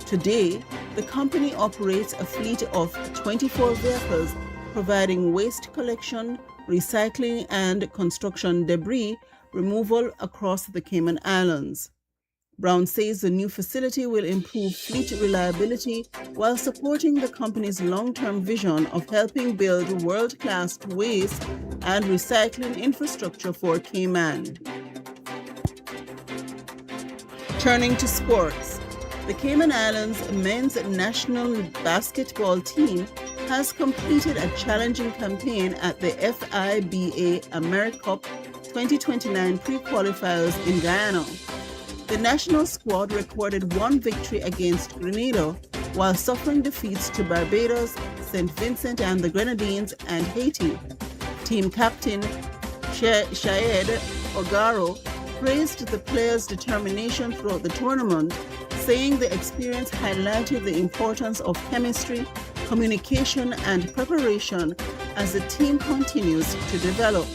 K: Today, the company operates a fleet of 24 vehicles, providing waste collection, recycling, and construction debris removal across the Cayman Islands. Brown says the new facility will improve fleet reliability while supporting the company's long-term vision of helping build world-class waste and recycling infrastructure for Cayman. Turning to sports, the Cayman Islands men's national basketball team has completed a challenging campaign at the FIBA AmeriCup 2029 pre-qualifiers in Guyana. The national squad recorded one victory against Grenada while suffering defeats to Barbados, St. Vincent and the Grenadines, and Haiti. Team captain Shayed Ogaro praised the players' determination throughout the tournament, saying the experience highlighted the importance of chemistry, communication, and preparation as the team continues to develop.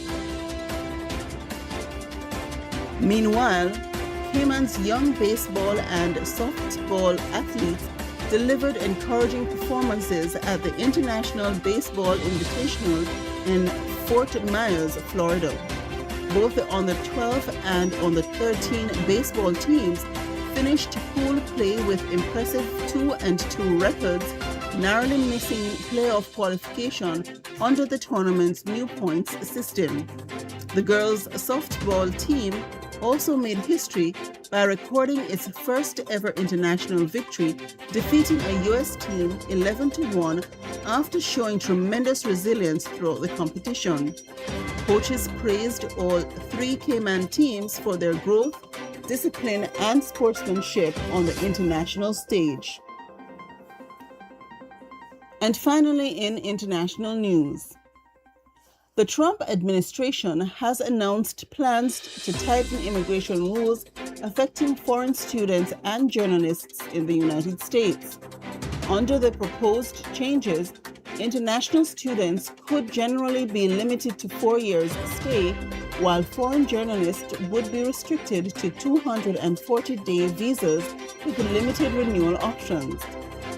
K: Meanwhile, Cayman's young baseball and softball athletes delivered encouraging performances at the International Baseball Invitational in Fort Myers, Florida. Both the under-12 and under-13 baseball teams finished pool play with impressive 2-2 records, narrowly missing playoff qualification under the tournament's new points system. The girls' softball team also made history by recording its first ever international victory, defeating a U.S. team 11-1 after showing tremendous resilience throughout the competition. Coaches praised all three Cayman teams for their growth, discipline, and sportsmanship on the international stage. And finally, in international news, The Trump administration has announced plans to tighten immigration rules affecting foreign students and journalists in the United States. Under the proposed changes, international students could generally be limited to 4 years stay, while foreign journalists would be restricted to 240-day visas with limited renewal options.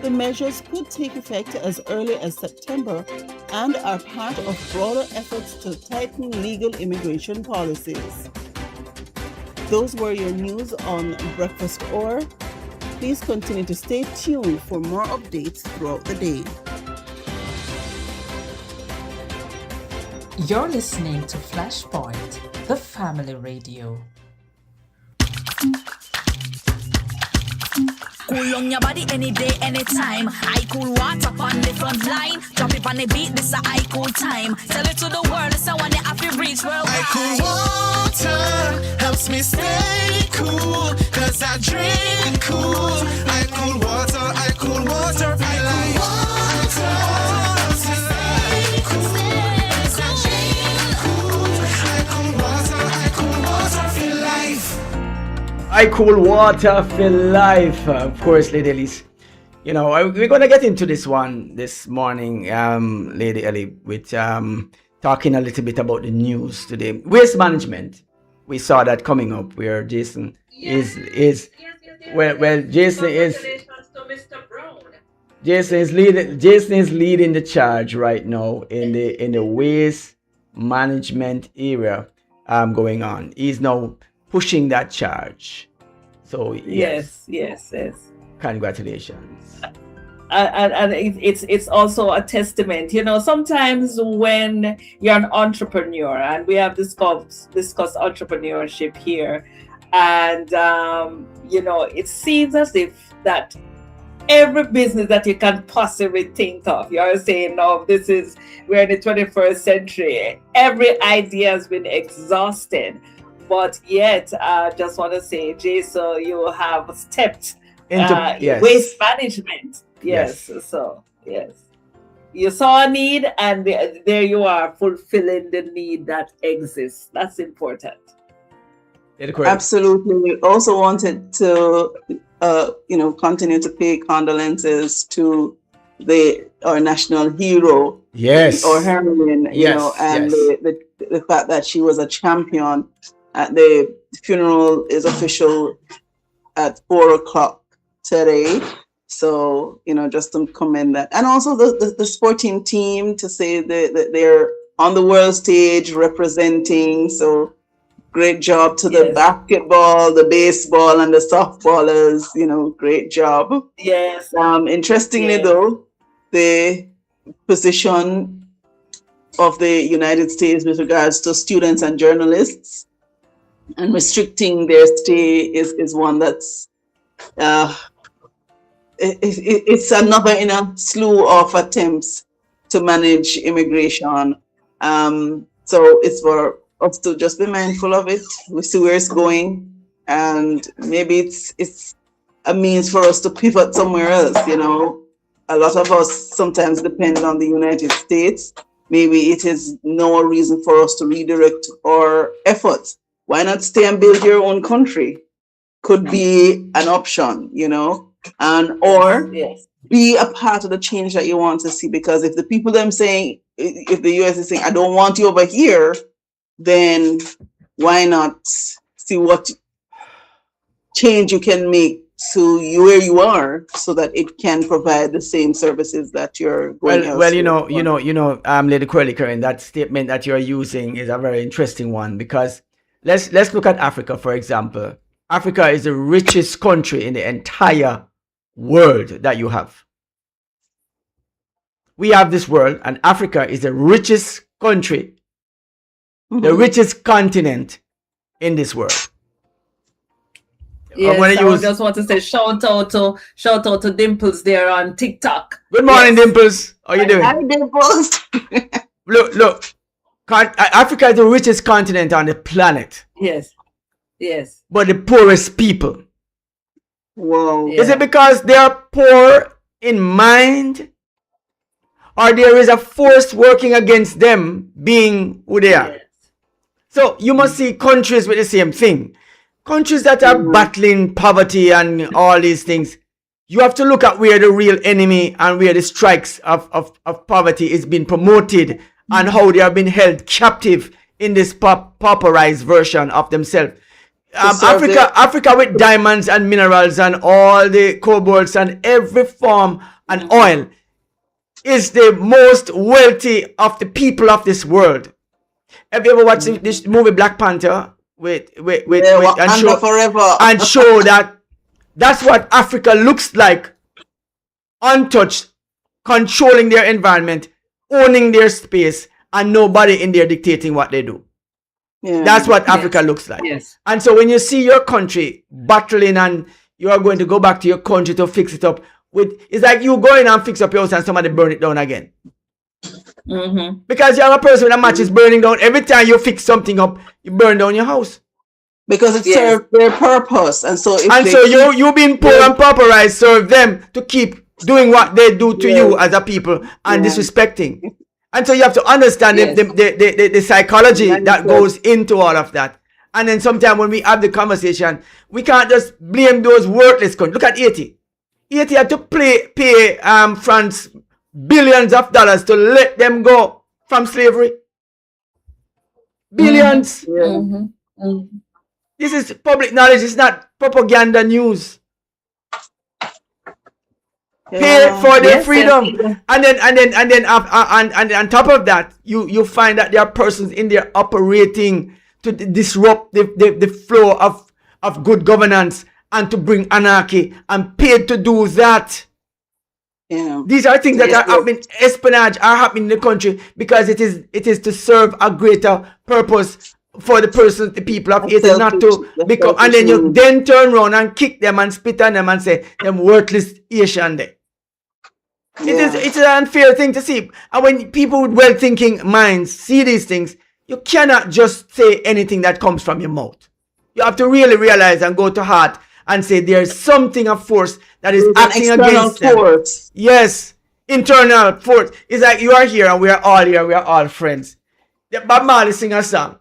K: The measures could take effect as early as September and are part of broader efforts to tighten legal immigration policies. Those were your news on Breakfast Hour. Please continue to stay tuned for more updates throughout the day.
I: You're listening to Flashpoint, the family radio.
J: Cool on your body any day, anytime. I cool water on the front line. Drop it on the beat, this a I cool time. Tell it to the world, it's a one that I feel reach worldwide.
L: I cool water helps me stay cool, cause I drink cool. I cool water, I cool water, feel like water helps me stay cool, cause I drink cool. I cool water, feel life.
B: I cool water for life. Of course, Lady Elise. You know, we're gonna get into this one this morning, Lady Ellie, with talking a little bit about the news today. Waste management. We saw that coming up where Jason is well Jason is leading the charge right now in the waste management area going on. He's now pushing that charge. So yes. Congratulations.
C: And it's also a testament. You know, sometimes when you're an entrepreneur, and we have discussed entrepreneurship here, and you know, it seems as if that every business that you can possibly think of, you're saying, no, we're in the 21st century. Every idea has been exhausted. But yet, just want to say, Jason, you have stepped into waste management. Yes. So, yes. You saw a need, and there you are, fulfilling the need that exists. That's important.
A: Absolutely. We also wanted to, continue to pay condolences to our national hero, or heroine, the fact that she was a champion. The funeral is official at 4:00 today. So, just to commend that. And also the sporting team, to say that they're on the world stage representing. So great job to the basketball, the baseball, and the softballers, great job.
C: Yes.
A: Interestingly though, the position of the United States with regards to students and journalists and restricting their stay is one that's it's another in a slew of attempts to manage immigration. So it's for us to just be mindful of it. We see where it's going, and maybe it's a means for us to pivot somewhere else. A lot of us sometimes depend on the United States. Maybe it is no reason for us to redirect our efforts. Why not stay and build your own country? Could be an option, or be a part of the change that you want to see. Because if the people if the US is saying, I don't want you over here, then why not see what change you can make to where you are, so that it can provide the same services that you're going elsewhere.
B: Lady Coralee Karen, that statement that you're using is a very interesting one, because let's look at Africa, for example. Africa is the richest country in the entire world that you have. We have this world, and Africa is the richest country, the richest continent in this world.
C: Yes, I just want to say shout out to Dimples there on TikTok.
B: Good morning, Dimples. How you doing?
A: Hi, Dimples.
B: Look. Africa is the richest continent on the planet.
C: Yes.
B: But the poorest people.
A: Whoa.
B: Is it because they are poor in mind, or there is a force working against them being who they are. So you must see countries with the same thing. Countries that are battling poverty and all these things. You have to look at where the real enemy and where the strikes of poverty is being promoted and how they are being held captive in this pauperized version of themselves. Africa with diamonds and minerals and all the cobalts and every form and oil is the most wealthy of the people of this world. Have you ever watched this movie Black Panther and show that that's what Africa looks like, untouched, controlling their environment, owning their space, and nobody in there dictating what they do. Yeah. That's what Africa looks like. Yes. And so when you see your country battling and you are going to go back to your country to fix it up, it's like you go in and fix up your house and somebody burn it down again. Mm-hmm. Because you have a person with a match is burning down. Every time you fix something up, you burn down your house.
A: Because it serves their purpose. And so
B: you being poor and pauperized serve them to keep doing what they do to you as a people and disrespecting. And so you have to understand the psychology that goes into all of that. And then sometimes when we have the conversation, we can't just blame those worthless countries. Look at Haiti. Haiti had to pay France billions of dollars to let them go from slavery. Billions. Mm-hmm. Mm-hmm. This is public knowledge. It's not propaganda news. Pay for their freedom. And then on top of that, you find that there are persons in there operating to disrupt the flow of good governance and to bring anarchy and paid to do that. Yeah. These are things that are happening, espionage are happening in the country because it is to serve a greater purpose for the persons, the people of Haiti, not to become, and then you then turn around and kick them and spit on them and say them worthless Asian there. It's an unfair thing to see. And when people with well-thinking minds see these things, you cannot just say anything that comes from your mouth. You have to really realize and go to heart and say there's something of force that is acting against them. Yes, internal force. It's like you are here and we are all here, we are all friends. Bob Marley sing a song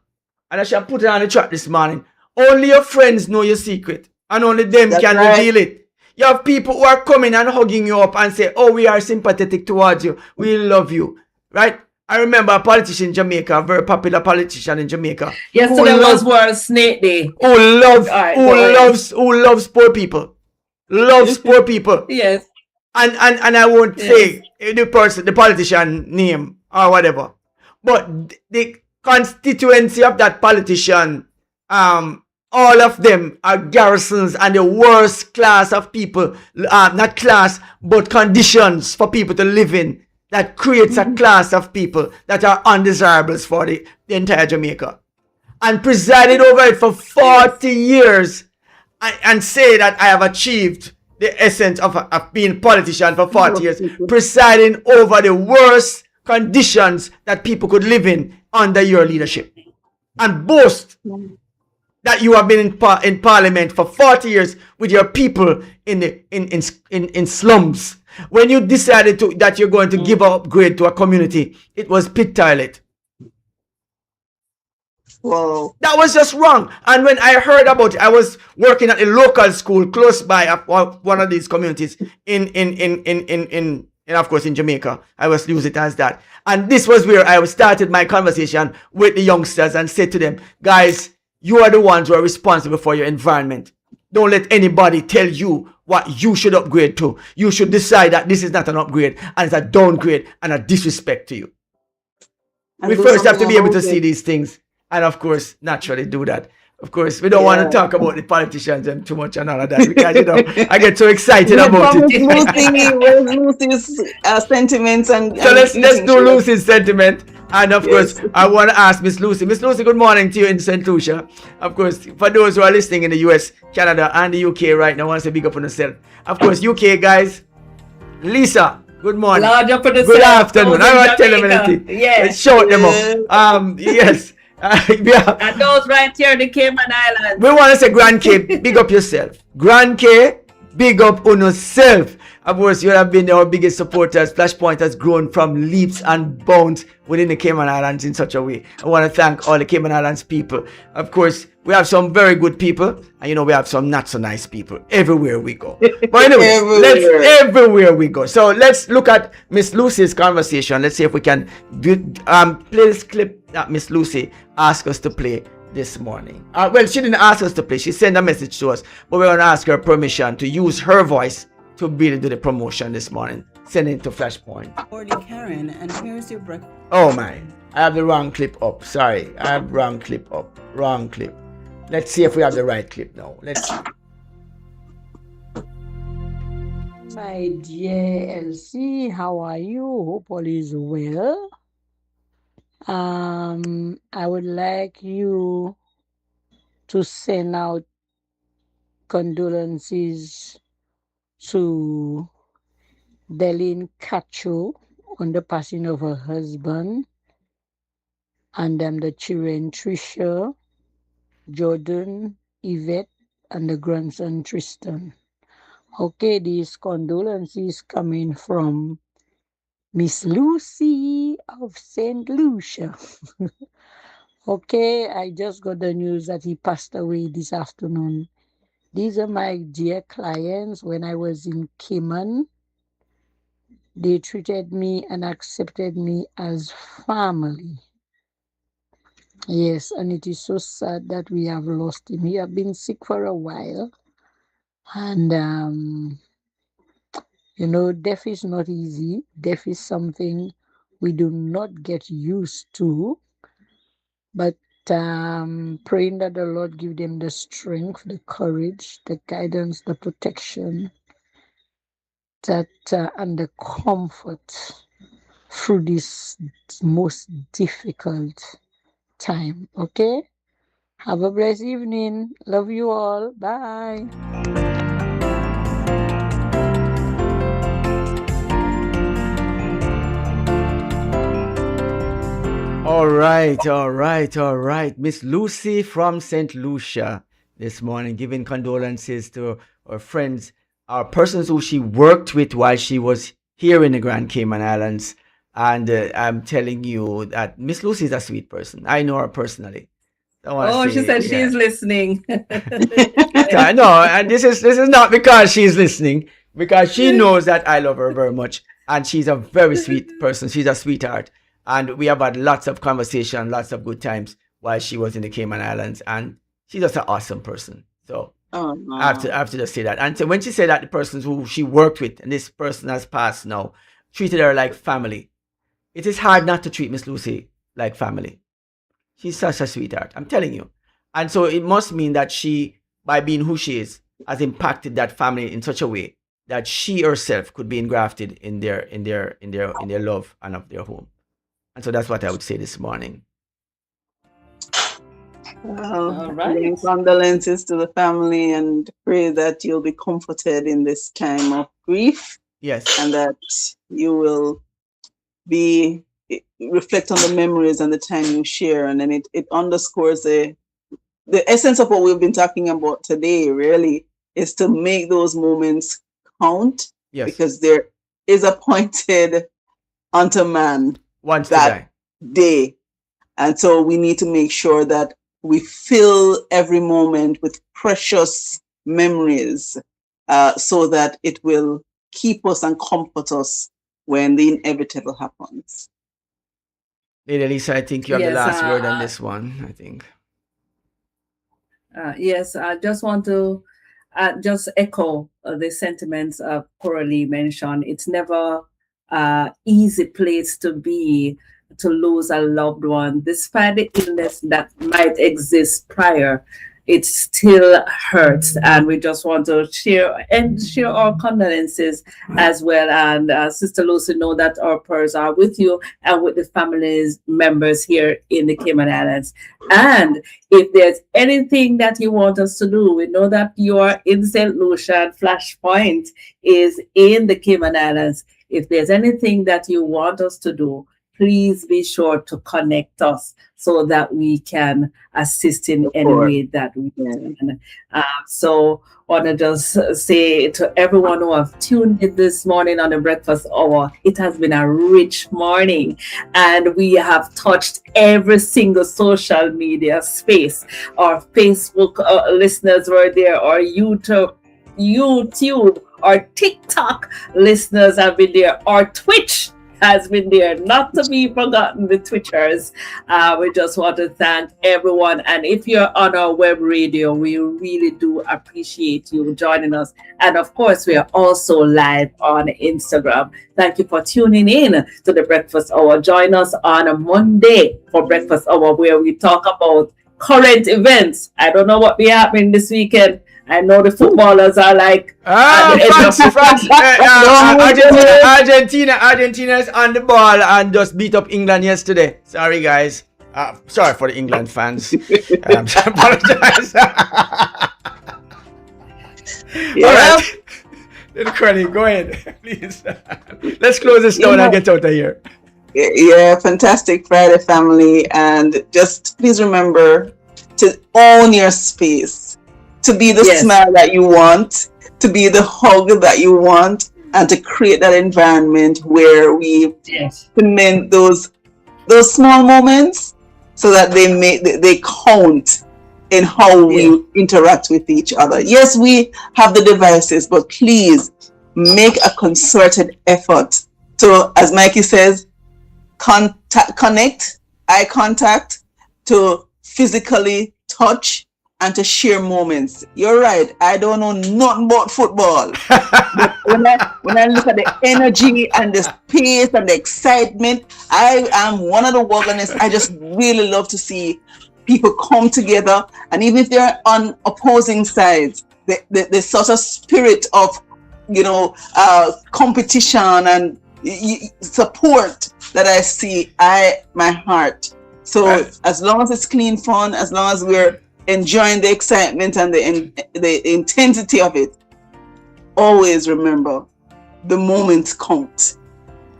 B: and I shall put it on the track this morning. Only your friends know your secret and only them can reveal it. You have people who are coming and hugging you up and say, oh, we are sympathetic towards you. We love you. Right? I remember a politician in Jamaica, a very popular politician in Jamaica.
C: Yesterday was World Snake Day.
B: Who loves poor people. Loves poor people.
C: Yes.
B: And I won't say the politician name or whatever. But the constituency of that politician, all of them are garrisons and the worst class of people, not class, but conditions for people to live in that creates a class of people that are undesirables for the entire Jamaica. And presided over it for 40 years and say that I have achieved the essence of being a politician for 40 years, presiding over the worst conditions that people could live in under your leadership. And boast that you have been in parliament for 40 years with your people in slums. When you decided that you're going to give an upgrade to a community, it was pit toilet. Whoa. That was just wrong. And when I heard about it, I was working at a local school close by one of these communities in of course in Jamaica. I was use it as that. And this was where I started my conversation with the youngsters and said to them, guys, you are the ones who are responsible for your environment. Don't let anybody tell you what you should upgrade to. You should decide that this is not an upgrade and it's a downgrade and a disrespect to you. And we first have to be able to see these things and of course naturally do that. Of course, we don't want to talk about the politicians and too much and all of that because, you know, I get so excited about it.
A: Lucy's sentiments and
B: so let's do Lucy's sentiment. And of course, I want to ask Miss Lucy. Miss Lucy, good morning to you in St. Lucia. Of course, for those who are listening in the US, Canada, and the UK right now, I want to say big up on yourself. Of course, UK guys, Lisa, good morning. Good afternoon. I want to tell them anything.
C: Yes.
B: Let's shout them up. Yes.
C: And those right here in the Cayman Islands.
B: We want to say Grand K, big up yourself. Grand K, Big up on yourself. Of course, you have been our biggest supporters. Flashpoint has grown from leaps and bounds within the Cayman Islands in such a way. I want to thank all the Cayman Islands people. Of course, we have some very good people, and we have some not so nice people everywhere we go. But anyway, everywhere we go. So let's look at Miss Lucy's conversation. Let's see if we can play this clip that Miss Lucy asked us to play this morning. Well, she didn't ask us to play. She sent a message to us, but we're going to ask her permission to use her voice to really do the promotion this morning. Send it to Flashpoint.
K: Coralee Karen, and here's your breakfast.
B: Oh my, I have the wrong clip up. Sorry, I have wrong clip up. Wrong clip. Let's see if we have the right clip now. Let's see.
M: My dear Elsie, how are you? Hope all is well. I would like you to send out condolences to Delene Cacho on the passing of her husband, and the children Trisha, Jordan, Yvette, and the grandson Tristan. Okay, these condolences coming from Miss Lucy of St. Lucia. Okay, I just got the news that he passed away this afternoon. These are my dear clients. When I was in Cayman, they treated me and accepted me as family. Yes, and it is so sad that we have lost him. He had been sick for a while. And, death is not easy. Death is something we do not get used to. But praying that the Lord give them the strength, the courage, the guidance, the protection, and the comfort through this most difficult time. Okay? Have a blessed evening. Love you all. Bye.
B: All right. Miss Lucy from St. Lucia this morning, giving condolences to her friends, our persons who she worked with while she was here in the Grand Cayman Islands. And I'm telling you that Miss Lucy is a sweet person. I know her personally.
C: She said she's listening.
B: No, and this is not because she's listening, because she knows that I love her very much, and she's a very sweet person. She's a sweetheart. And we have had lots of conversation, lots of good times while she was in the Cayman Islands. And she's just an awesome person. So I have to just say that. And so when she said that the persons who she worked with, and this person has passed now, treated her like family, it is hard not to treat Miss Lucy like family. She's such a sweetheart, I'm telling you. And so it must mean that she, by being who she is, has impacted that family in such a way that she herself could be engrafted in their love and of their home. And so that's what I would say this morning.
A: All right. Condolences to the family, and pray that you'll be comforted in this time of grief.
B: Yes.
A: And that you will reflect on the memories and the time you share. And then it underscores the essence of what we've been talking about today, really, is to make those moments count.
B: Yes.
A: Because there is appointed unto man
B: once
A: that day. And so we need to make sure that we fill every moment with precious memories, so that it will keep us and comfort us when the inevitable happens.
B: Lady Elise, I think you have the last word on this one, I think.
C: Yes, I just want to just echo the sentiments Coralee mentioned. It's never easy place to be to lose a loved one. Despite the illness that might exist prior, it still hurts, and we just want to share our condolences as well. And Sister Lucy, know that our prayers are with you and with the families members here in the Cayman Islands. And if there's anything that you want us to do, we know that you are in St. Lucia and Flashpoint is in the Cayman Islands. If there's anything that you want us to do, please be sure to connect us so that we can assist in
A: Of
C: any
A: course.
C: way that we
A: Yeah.
C: can. So want to just say to everyone who have tuned in this morning on the breakfast hour, it has been a rich morning, and we have touched every single social media space. Our Facebook listeners were there, our YouTube, our TikTok listeners have been there, our Twitch has been there, not to be forgotten, the Twitchers. We just want to thank everyone. And if you're on our web radio, we really do appreciate you joining us. And of course, we are also live on Instagram. Thank you for tuning in to the Breakfast Hour. Join us on a Monday for Breakfast Hour, where we talk about current events. I don't know what be happening this weekend. I know the footballers are like
B: France. Argentina is on the ball and just beat up England yesterday. Sorry, guys. Sorry for the England fans. Apologize. All right. Little Coralee, go ahead, please. Let's close this down and get out of here.
A: Yeah, fantastic Friday, family. And just please remember to own your space, to be the smile that you want, to be the hug that you want, and to create that environment where we cement those small moments so that they count in how we interact with each other. Yes, we have the devices, but please make a concerted effort to, as Mikey says, connect, eye contact, to physically touch, and to share moments. You're right, I don't know nothing about football. But when I look at the energy and the pace and the excitement, I am one of the organists. I just really love to see people come together, and even if they're on opposing sides, the sort of spirit of competition and support that I see, my heart. So as long as it's clean fun, as long as we're enjoying the excitement and the intensity of it, always remember the moments count,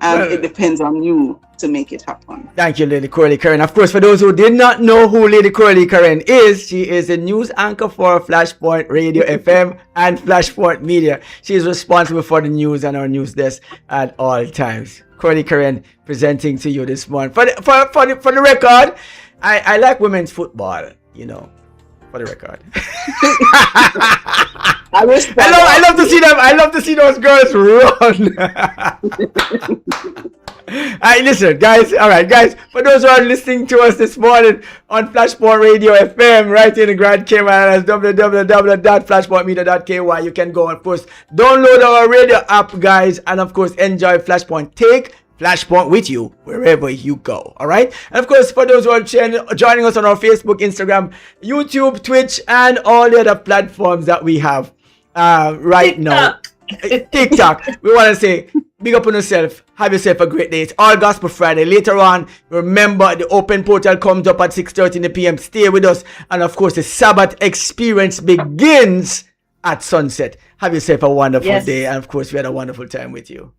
A: and it depends on you to make it happen.
B: Thank you, Lady Coralee Karen. Of course, for those who did not know who Lady Coralee Karen is, she is a news anchor for Flashpoint Radio FM and Flashpoint Media. She is responsible for the news and our news desk at all times. Coralee Karen presenting to you this morning. For the record, I like women's football, for the record. I love to see them. I love to see those girls run. Listen, guys. All right, guys. For those who are listening to us this morning on Flashpoint Radio FM, right in the Grand Cayman, as www.flashpointmedia.ky, you can go, of course, download our radio app, guys, and of course, enjoy Flashpoint. Take Flashpoint with you wherever you go. All right. And of course, for those who are joining us on our Facebook, Instagram, YouTube, Twitch, and all the other platforms that we have right now. TikTok. We want to say, big up on yourself. Have yourself a great day. It's All Gospel Friday. Later on, remember the open portal comes up at 6:30 p.m. Stay with us. And of course, the Sabbath experience begins at sunset. Have yourself a wonderful day. And of course, we had a wonderful time with you.